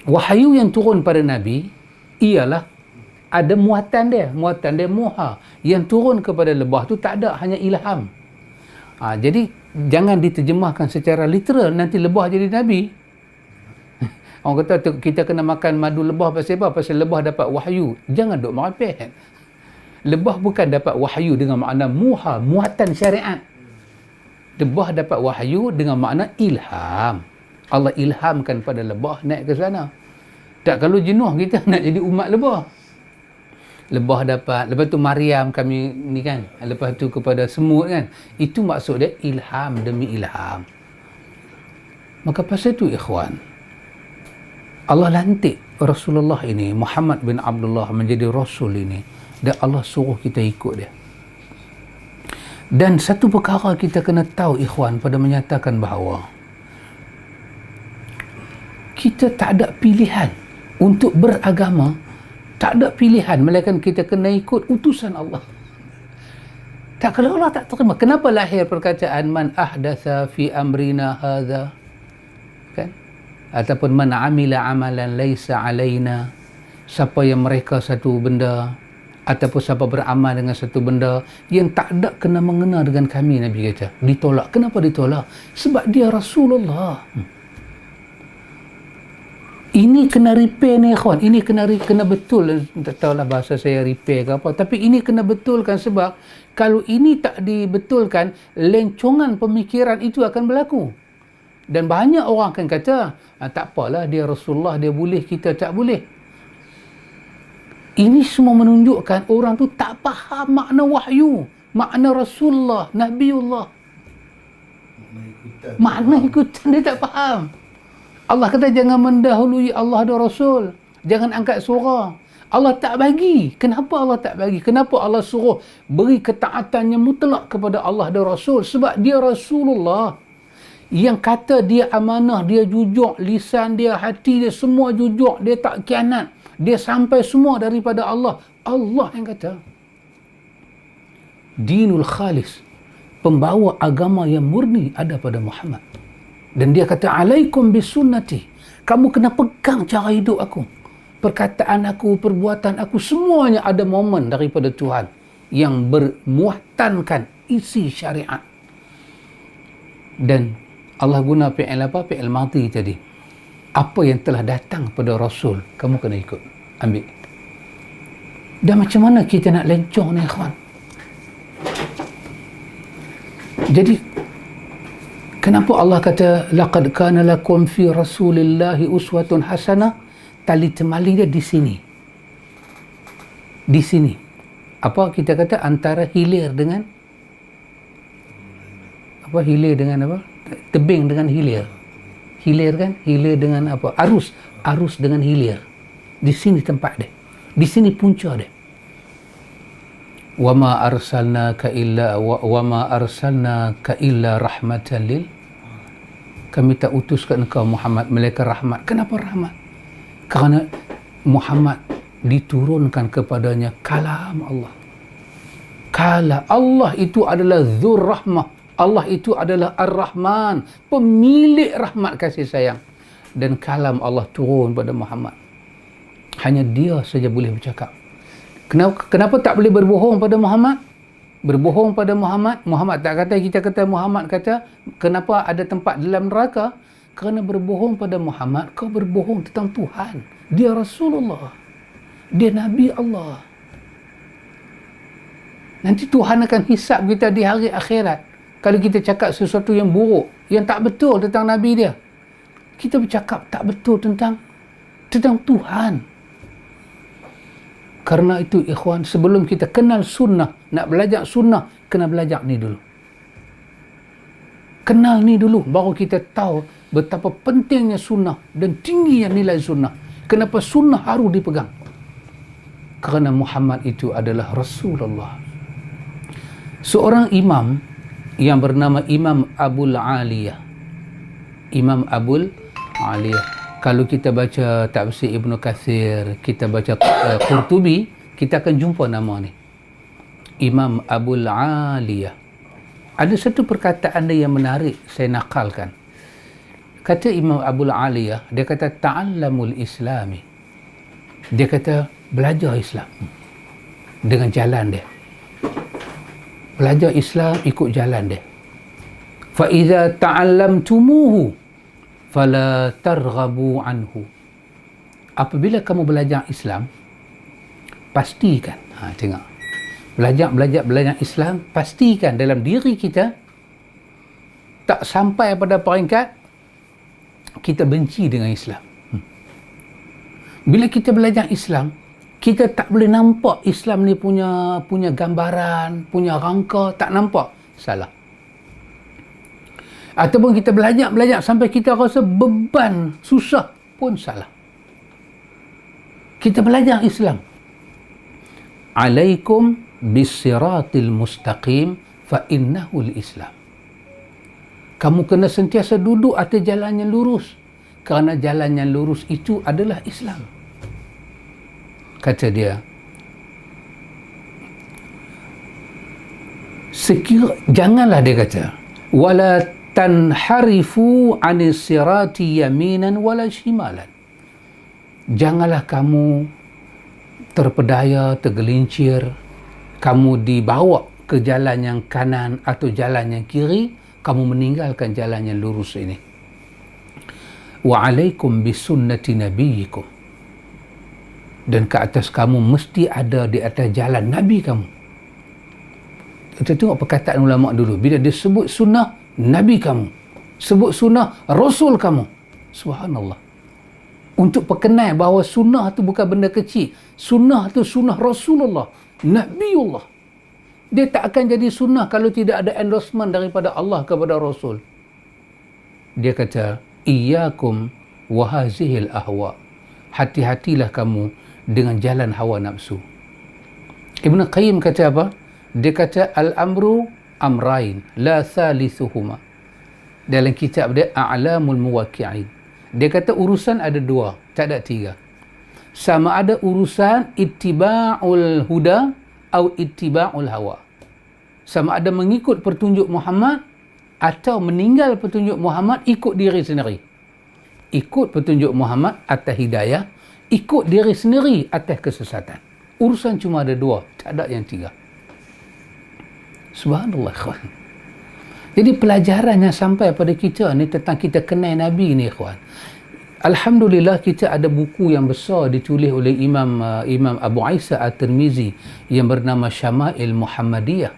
wahyu yang turun pada Nabi ialah ada muatan dia muha. Yang turun kepada lebah tu tak ada hanya ilham. Jadi jangan diterjemahkan secara literal, nanti lebah jadi Nabi. Orang kata kita kena makan madu lebah pasal apa? Pasal lebah dapat wahyu. Jangan duk merepek. Lebah bukan dapat wahyu dengan makna muatan syariat. Lebah dapat wahyu dengan makna ilham. Allah ilhamkan pada lebah naik ke sana. Tak, kalau jenuh kita nak jadi umat lebah. Lebah dapat, lepas tu Maryam kami ni kan, lepas tu kepada semut kan. Itu maksud dia ilham demi ilham. Maka pasal tu ikhwan, Allah lantik Rasulullah ini, Muhammad bin Abdullah menjadi Rasul ini, dan Allah suruh kita ikut dia. Dan satu perkara kita kena tahu ikhwan, pada menyatakan bahawa kita tak ada pilihan untuk beragama, tak ada pilihan, melainkan kita kena ikut utusan Allah. Tak, kalau Allah tak terima, kenapa lahir perkataan man ahdatha fi amrina hadha, kan? Ataupun man amila amalan laisa alaina, siapa yang mereka satu benda, ataupun siapa beramal dengan satu benda yang tak ada kena mengena dengan kami, Nabi kata, ditolak. Kenapa ditolak? Sebab dia Rasulullah. Ini kena repair ni kawan, ini kena betul. Tak tahulah bahasa saya repair ke apa, tapi ini kena betulkan, sebab kalau ini tak dibetulkan, lencongan pemikiran itu akan berlaku. Dan banyak orang akan kata, tak apalah, dia Rasulullah, dia boleh, kita tak boleh. Ini semua menunjukkan orang tu tak faham makna wahyu, makna Rasulullah, Nabiullah. Makna ikutan dia tak faham. Allah kata jangan mendahului Allah dan Rasul, jangan angkat suara. Allah tak bagi. Kenapa Allah tak bagi? Kenapa Allah suruh beri ketaatannya mutlak kepada Allah dan Rasul? Sebab dia Rasulullah. Yang kata dia amanah, dia jujur, lisan dia, hati dia, semua jujur, dia tak khianat, dia sampai semua daripada Allah. Allah yang kata. Dinul khalis, pembawa agama yang murni ada pada Muhammad. Dan dia kata, alaikum bisunnati, kamu kena pegang cara hidup aku, perkataan aku, perbuatan aku, semuanya ada momen daripada Tuhan yang bermuatankan isi syariat. Dan Allah guna fi'il apa? Fi'il madhi tadi. Apa yang telah datang pada Rasul, kamu kena ikut, ambil. Dan macam mana kita nak lencong ni, ikhwan? Jadi, kenapa Allah kata, laqad kana lakum fi rasulillahi uswatun hasanah? Tali temali dia di sini. Di sini. Apa kita kata antara hilir dengan apa? Hilir dengan apa? Tebing dengan hilir. Hilir kan? Hilir dengan apa? Arus. Arus dengan hilir. Di sini tempat dia. Di sini punca dia. Wama arsalnaka illa rahmatan lil, kami tak utuskan engkau Muhammad melainkan rahmat. Kenapa rahmat? Kerana Muhammad diturunkan kepadanya kalam Allah. Kalam Allah itu adalah Dzur Rahmah. Allah itu adalah Ar-Rahman, pemilik rahmat kasih sayang. Dan kalam Allah turun pada Muhammad. Hanya dia saja boleh bercakap. Kenapa tak boleh berbohong pada Muhammad? Berbohong pada Muhammad, Muhammad tak kata, kita kata Muhammad kata, kenapa ada tempat dalam neraka? Kerana berbohong pada Muhammad, kau berbohong tentang Tuhan. Dia Rasulullah. Dia Nabi Allah. Nanti Tuhan akan hisap kita di hari akhirat. Kalau kita cakap sesuatu yang buruk, yang tak betul tentang Nabi dia. Kita bercakap tak betul tentang Tuhan. Karena itu ikhwan, sebelum kita kenal sunnah, nak belajar sunnah, kena belajar ni dulu. Kenal ni dulu, baru kita tahu betapa pentingnya sunnah dan tingginya nilai sunnah. Kenapa sunnah harus dipegang? Kerana Muhammad itu adalah Rasulullah. Seorang imam yang bernama Imam Abul Aliyah. Imam Abul Aliyah. Kalau kita baca tafsir Ibnu Katsir, kita baca Qurtubi, kita akan jumpa nama ni. Imam Abul Aliyah. Ada satu perkataan dia yang menarik, saya nakalkan. Kata Imam Abul Aliyah, dia kata ta'allamul islami. Dia kata belajar Islam dengan jalan dia. Belajar Islam ikut jalan dia. fa idza ta'allamtumuhu fala targhabu anhu. Apabila kamu belajar Islam, pastikan, tengok, belajar Islam, pastikan dalam diri kita tak sampai pada peringkat kita benci dengan Islam. Bila kita belajar Islam, kita tak boleh nampak Islam ni punya gambaran, punya rangka, tak nampak, salah. Ataupun kita belajar sampai kita rasa beban, susah, pun salah. Kita belajar Islam. Alaikum bisiratil mustaqim fa innahu al-Islam. Kamu kena sentiasa duduk atas jalan yang lurus, kerana jalan yang lurus itu adalah Islam. Kata dia, janganlah, dia kata, wala tanharifu anis sirati yaminan wala shimalan. Janganlah kamu terpedaya, tergelincir, kamu dibawa ke jalan yang kanan atau jalan yang kiri, kamu meninggalkan jalan yang lurus ini. Wa alaikum bisunnati nabiyyikum. Dan ke atas kamu mesti ada di atas jalan Nabi kamu. Kita tengok perkataan ulama dulu. Bila dia sebut sunnah Nabi kamu, sebut sunnah Rasul kamu. Subhanallah. Untuk perkenal bahawa sunnah tu bukan benda kecil. Sunnah tu sunnah Rasulullah, Nabiullah. Dia tak akan jadi sunnah kalau tidak ada endorsement daripada Allah kepada Rasul. Dia kata, iyyakum wa hazihil ahwa. Hati-hatilah kamu dengan jalan hawa nafsu. Ibn Qayyim kata apa? Dia kata, al-amru amrain la thalithuhuma. Dalam kitab dia A'lamul Muwaqqi'in, dia kata urusan ada dua, tak ada tiga. Sama ada urusan ittiba'ul huda atau ittiba'ul hawa. Sama ada mengikut petunjuk Muhammad atau meninggal petunjuk Muhammad, ikut diri sendiri. Ikut petunjuk Muhammad atas hidayah, ikut diri sendiri atas kesesatan. Urusan cuma ada dua, tak ada yang tiga. Subhanallah, ikhwan. Jadi pelajaran yang sampai pada kita ni tentang kita kenal Nabi ni, ikhwan. Alhamdulillah, kita ada buku yang besar ditulis oleh Imam Abu Isa At-Tirmizi yang bernama Syama'il Muhammadiyah,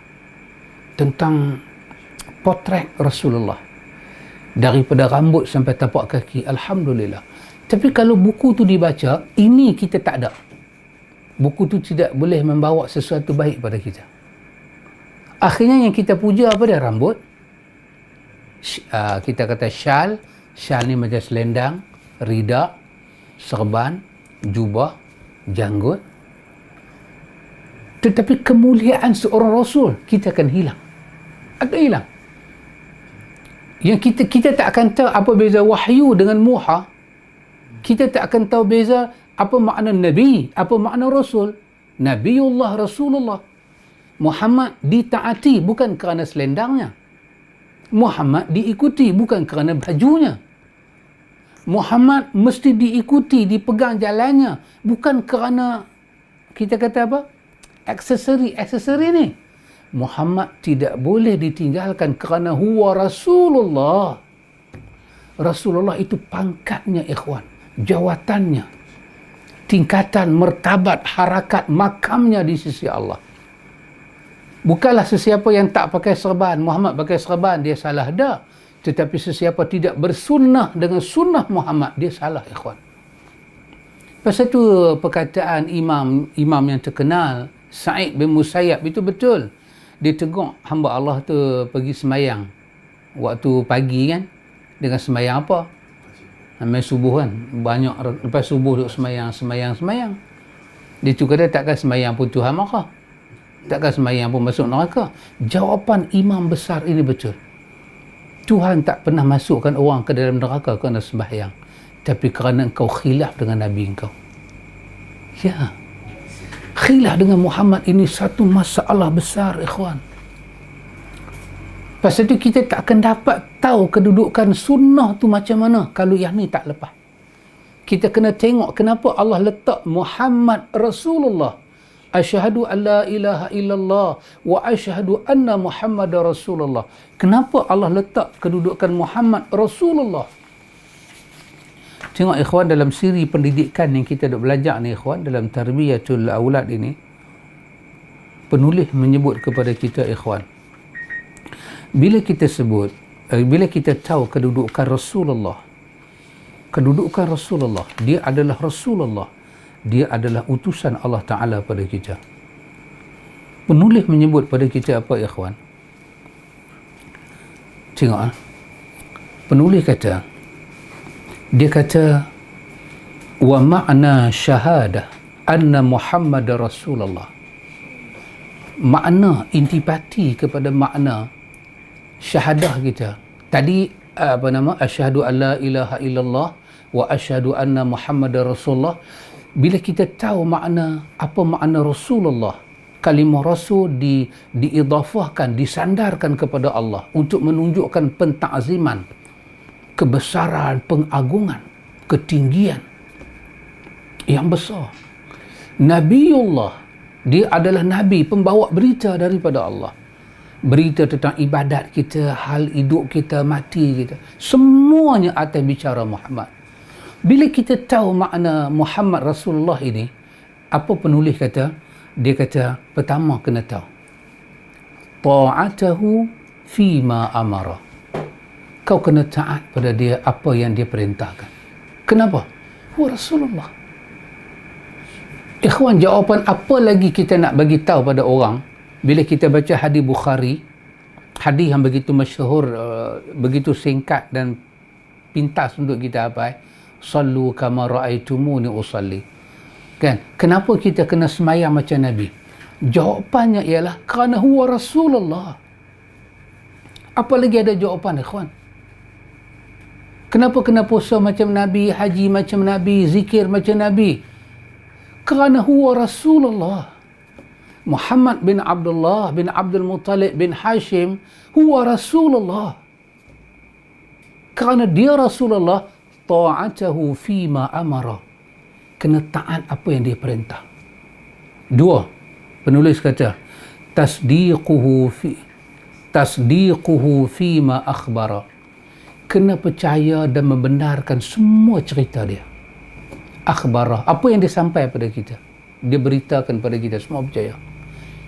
tentang potret Rasulullah daripada rambut sampai tapak kaki. Alhamdulillah. Tapi kalau buku tu dibaca, ini kita tak ada. Buku tu tidak boleh membawa sesuatu baik pada kita. Akhirnya yang kita puja apa dia? Rambut. Kita kata syal ni macam selendang, rida, serban, jubah, janggut. Tetapi kemuliaan seorang Rasul kita akan hilang. Akan hilang. Yang kita tak akan tahu apa beza wahyu dengan muha. Kita tak akan tahu beza apa makna Nabi, apa makna Rasul. Nabiullah, Rasulullah. Muhammad ditaati bukan kerana selendangnya. Muhammad diikuti bukan kerana bajunya. Muhammad mesti diikuti, dipegang jalannya, bukan kerana kita kata apa? Aksesori ni. Muhammad tidak boleh ditinggalkan kerana huwa Rasulullah. Rasulullah itu pangkatnya, ikhwan, jawatannya, tingkatan, martabat, harakat, makamnya di sisi Allah. Bukanlah sesiapa yang tak pakai serban, Muhammad pakai serban, dia salah, dah. Tetapi sesiapa tidak bersunnah dengan sunnah Muhammad, dia salah, ikhwan. Pasal tu perkataan imam yang terkenal, Sa'id bin Musayyab, itu betul. Dia tegur hamba Allah tu pergi semayang waktu pagi kan, dengan semayang apa? Main subuh kan, banyak lepas subuh duk semayang. Dia tu kata takkan semayang pun Tuhan marah, takkan semayang pun masuk neraka. Jawapan imam besar ini betul. Tuhan tak pernah masukkan orang ke dalam neraka kerana sembahyang, tapi kerana engkau khilaf dengan Nabi engkau. Ya, khilaf dengan Muhammad ini satu masalah besar, ikhwan. Pasal itu kita tak akan dapat tahu kedudukan sunnah tu macam mana kalau yang ni tak lepas. Kita kena tengok kenapa Allah letak Muhammad Rasulullah asyhadu an la ilaha illallah wa asyhadu anna Muhammadar Rasulullah. Kenapa Allah letak kedudukan Muhammad Rasulullah? Tengok ikhwan, dalam siri pendidikan yang kita duk belajar ni ikhwan, dalam tarbiyatul aulad ini, penulis menyebut kepada kita ikhwan, bila kita tahu kedudukan Rasulullah, dia adalah Rasulullah, dia adalah utusan Allah Ta'ala pada kita. Penulis menyebut pada kita apa ikhwan? Tengok, penulis kata, dia kata, wa ma'na syahadah anna Muhammad Rasulullah. Makna intipati kepada makna syahadah kita tadi, asyhadu an la ilaha illallah wa asyhadu anna Muhammadar Rasulullah. Bila kita tahu makna Rasulullah, kalimah Rasul diidafahkan, disandarkan kepada Allah untuk menunjukkan pentakziman, kebesaran, pengagungan, ketinggian yang besar. Nabiullah, dia adalah Nabi, pembawa berita daripada Allah. Berita tentang ibadat kita, hal hidup kita, mati kita, semuanya atas bicara Muhammad. Bila kita tahu makna Muhammad Rasulullah ini, apa penulis kata? Dia kata, pertama kena tahu ta'atahu fima amara. Kau kena taat pada dia apa yang dia perintahkan. Kenapa? Rasulullah. Ikhwan, jawapan apa lagi kita nak bagi tahu pada orang bila kita baca hadis Bukhari, hadis yang begitu masyhur, begitu singkat dan pintas untuk kita hafal, sallu kama raaitumuni usalli. Kan? Kenapa kita kena semayang macam Nabi? Jawapannya ialah kerana huwa Rasulullah. Apa lagi ada jawapan ikhwan? Kenapa kena puasa macam Nabi, haji macam Nabi, zikir macam Nabi? Kerana huwa Rasulullah. Muhammad bin Abdullah bin Abdul Muttalib bin Hashim huwa Rasulullah. Kerana dia Rasulullah, ta'atahu fima amara. Kena taat apa yang dia perintah. Dua, penulis kata, tasdiquhu fima akhbara. Kena percaya dan membenarkan semua cerita dia. Akhbarah, apa yang dia sampai pada kita, dia beritakan pada kita, semua percaya.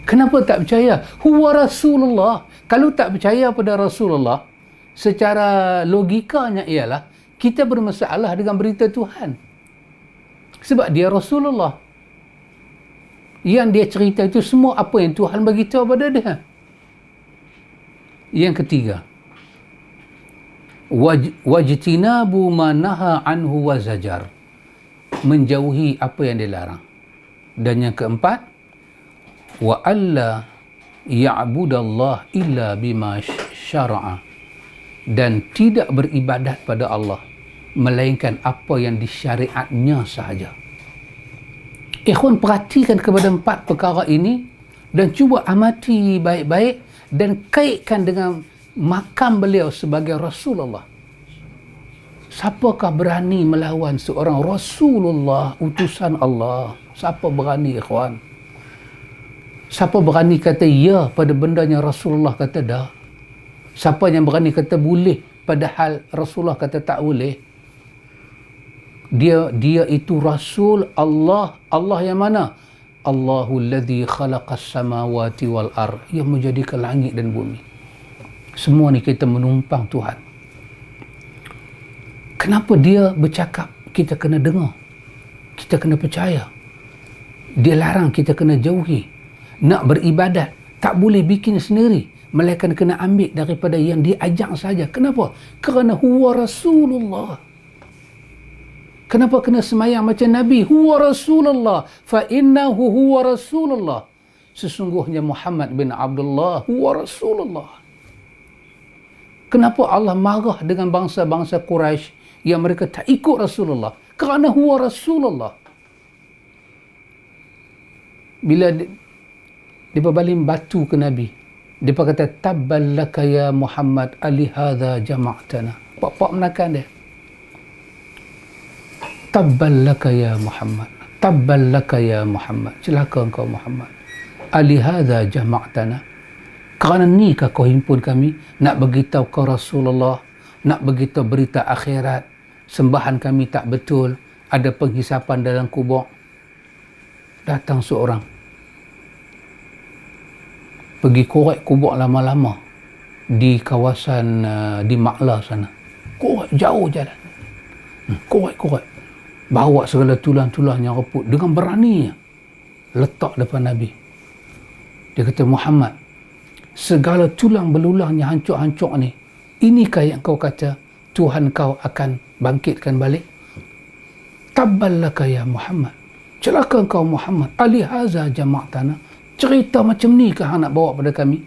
Kenapa tak percaya? Huwa Rasulullah. Kalau tak percaya pada Rasulullah, secara logikanya ialah kita bermasalah dengan berita Tuhan. Sebab dia Rasulullah. Yang dia cerita itu semua apa yang Tuhan bagi tahu pada dia. Yang ketiga, wajtinabu ma naha anhu wa zajar. Menjauhi apa yang dilarang. Dan yang keempat, wa alla ya'budallah illa bima syara'a. Dan tidak beribadat pada Allah melainkan apa yang disyariatnya sahaja. Ikhwan, perhatikan kepada empat perkara ini dan cuba amati baik-baik dan kaitkan dengan makam beliau sebagai Rasulullah. Siapakah berani melawan seorang Rasulullah, utusan Allah? Siapa berani ikhwan? Siapa berani kata ya pada benda yang Rasulullah kata dah? Siapa yang berani kata boleh padahal Rasulullah kata tak boleh? Dia itu Rasul Allah. Allah yang mana? Allahul ladzi khalaqas samawati wal ard, yang menjadikan langit dan bumi. Semua ni kita menumpang Tuhan. Kenapa dia bercakap? Kita kena dengar. Kita kena percaya. Dia larang, kita kena jauhi. Nak beribadat, tak boleh bikin sendiri, melainkan kena ambil daripada yang dia ajak saja. Kenapa? Kerana huwa Rasulullah. Kenapa kena semayang macam Nabi? Huwa Rasulullah. Fa innahu huwa Rasulullah. Sesungguhnya Muhammad bin Abdullah huwa Rasulullah. Kenapa Allah marah dengan bangsa-bangsa Quraisy yang mereka tak ikut Rasulullah? Kerana huwa Rasulullah. Bila dia berbaling batu ke Nabi, dia kata, tabballaka ya Muhammad alihadha jama'tana. Pak menakan dia. Tabballaka ya Muhammad. tabbal laka ya Muhammad, celaka engkau Muhammad, alihadza jama'tana, kerana ni kau himpun kami nak beritahu kau Rasulullah, nak beritahu berita akhirat, sembahan kami tak betul, ada penghisapan dalam kubur. Datang seorang pergi korek kubur lama-lama di kawasan di Makla sana, korek jauh jalan, korek bawa segala tulang-tulang yang reput dengan beraninya letak depan Nabi. Dia kata, Muhammad, segala tulang belulang yang hancur-hancur ni, inikah yang kau kata Tuhan kau akan bangkitkan balik? Tabbal laka ya Muhammad, celaka kau Muhammad, alihaza jama'tana, cerita macam ni kah nak bawa pada kami?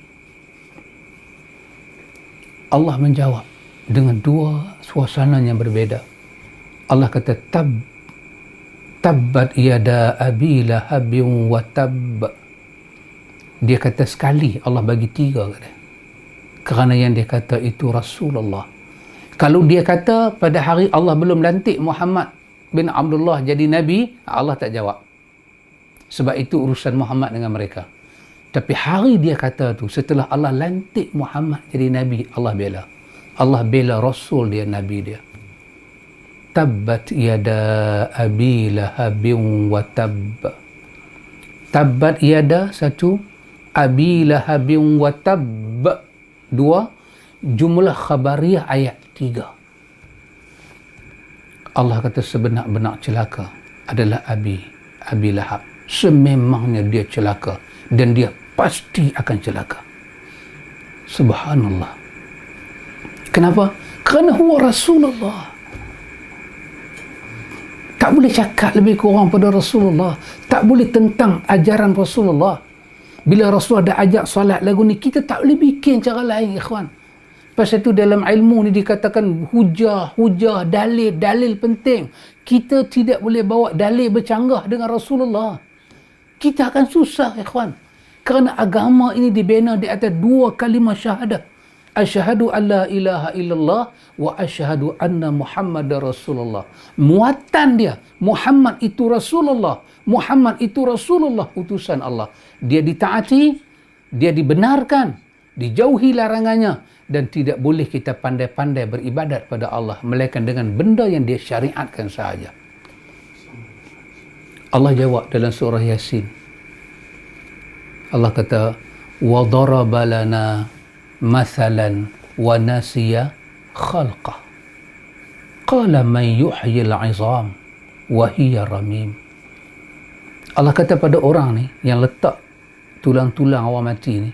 Allah menjawab dengan dua suasana yang berbeza. Allah kata, tabbat yada abi lahabin wa tabb. Dia kata sekali, Allah bagi tiga kat dia. Kerana yang dia kata itu Rasulullah. Kalau dia kata pada hari Allah belum lantik Muhammad bin Abdullah jadi Nabi, Allah tak jawab. Sebab itu urusan Muhammad dengan mereka. Tapi hari dia kata tu, setelah Allah lantik Muhammad jadi Nabi, Allah bela. Allah bela Rasul dia, Nabi dia. Tabbat yada abi lahabin wa tabb. Tabbat yada satu, abi lahabin wa tabb dua, jumlah khabariyah ayat 3. Allah kata sebenar-benar celaka adalah Abi Lahab. Sememangnya dia celaka dan dia pasti akan celaka. Subhanallah. Kenapa? Kerana huwa Rasulullah. Tak boleh cakap lebih kurang pada Rasulullah. Tak boleh tentang ajaran Rasulullah. Bila Rasulullah dah ajak solat lagu ni, kita tak boleh bikin cara lain, ikhwan. Pasal itu dalam ilmu ni dikatakan hujah, dalil penting. Kita tidak boleh bawa dalil bercanggah dengan Rasulullah. Kita akan susah, ikhwan. Kerana agama ini dibina di atas dua kalimah syahadah. Asyhadu an la ilaha illallah wa asyhadu anna Muhammadar Rasulullah. Muatan dia, Muhammad itu Rasulullah. Muhammad itu Rasulullah, utusan Allah. Dia ditaati, dia dibenarkan, dijauhi larangannya, dan tidak boleh kita pandai-pandai beribadat pada Allah melainkan dengan benda yang dia syariatkan sahaja. Allah jawab dalam surah Yasin. Allah kata, wa daraba lana mathalan wa nasiya khalqah. Qala man yuhyi al-'izam wa hiya ramim. Allah kata pada orang ni yang letak tulang-tulang orang mati ni,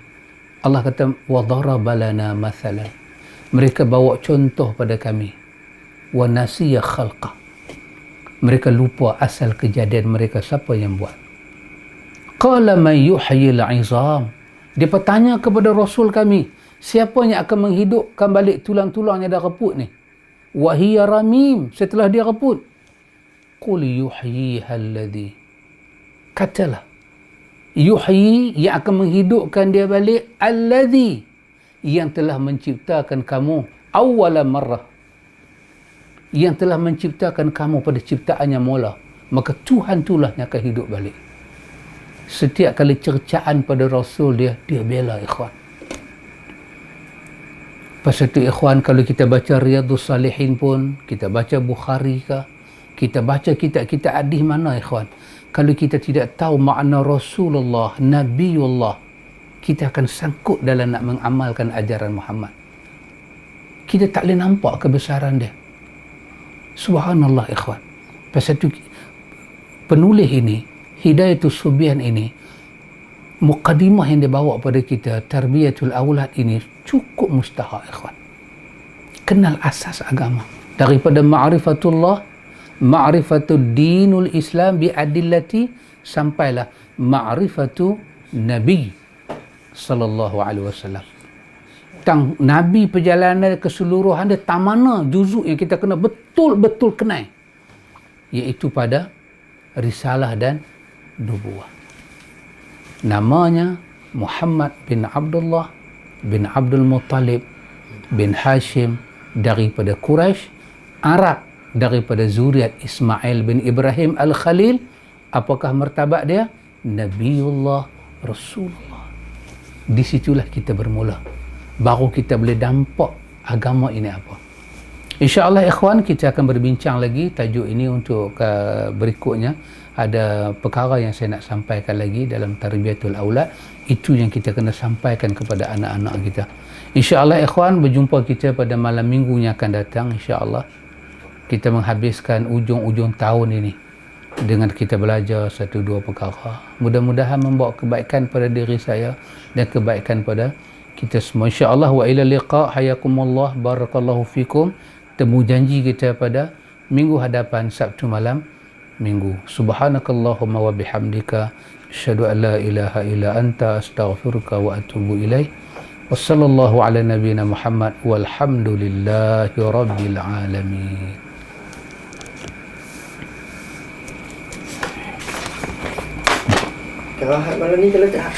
Allah kata, wa daraba lana mathalan. Mereka bawa contoh pada kami. Wa nasiya khalqah. Mereka lupa asal kejadian mereka, siapa yang buat. Qala man yuhyi al-'izam. Dia bertanya kepada Rasul kami, siapa yang akan menghidupkan balik tulang-tulang yang dah reput ni? Wa hiya ramim, setelah dia reput. Qul yuhyiha alladhi. Katalah, yuhyi, yang akan menghidupkan dia balik, alladhi, yang telah menciptakan kamu awwala marrah, yang telah menciptakan kamu pada ciptaannya mula. Maka Tuhan itulah yang akan hidup balik. Setiap kali cercaan pada Rasul dia bela, ikhwan. Pasal itu, ikhwan, kalau kita baca Riyadhus Salihin pun, kita baca Bukhari ke, kita baca kitab-kitab hadis mana, ikhwan, kalau kita tidak tahu makna Rasulullah, Nabiullah, kita akan sangkut dalam nak mengamalkan ajaran Muhammad. Kita tak boleh nampak kebesaran dia. Subhanallah, ikhwan. Pasal itu penulis ini, Hidayatus Subyan ini, muqaddimah yang dia bawa pada kita, Tarbiyatul Aulad ini, cukup mustahak, ikhwan. Kenal asas agama. Daripada ma'rifatullah, ma'rifatul dinul Islam bi'adillati, sampailah ma'rifatu Nabi sallallahu alaihi wasallam. Tang Nabi perjalanan keseluruhan dia, tak mana juzuk yang kita kena betul-betul kenal, iaitu pada risalah dan nubuah. Namanya Muhammad bin Abdullah bin Abdul Muttalib bin Hashim, daripada Quraisy, Arab, daripada zuriat Ismail bin Ibrahim Al-Khalil, Apakah martabat dia? Nabiullah, Rasulullah. Di situlah kita bermula. Baru kita boleh nampak agama ini apa. InsyaAllah ikhwan, kita akan berbincang lagi tajuk ini untuk berikutnya. Ada perkara yang saya nak sampaikan lagi dalam tarbiyatul aulad. Itu yang kita kena sampaikan kepada anak-anak kita. InsyaAllah ikhwan, berjumpa kita pada malam minggu yang akan datang. InsyaAllah kita menghabiskan ujung-ujung tahun ini dengan kita belajar satu dua perkara. Mudah-mudahan membawa kebaikan pada diri saya dan kebaikan pada kita semua. InsyaAllah wa ila liqa, hayakumullah, barakallahu fikum. Temu janji kita pada minggu hadapan, Sabtu malam minggu. Subhanakallahumma wa bihamdika, asyhadu an la ilaha illa anta, astaghfiruka wa atubu ilaih. Wassallallahu ala nabiyyina Muhammad walhamdulillahi rabbil alamin. Kalau malam ni kalau tak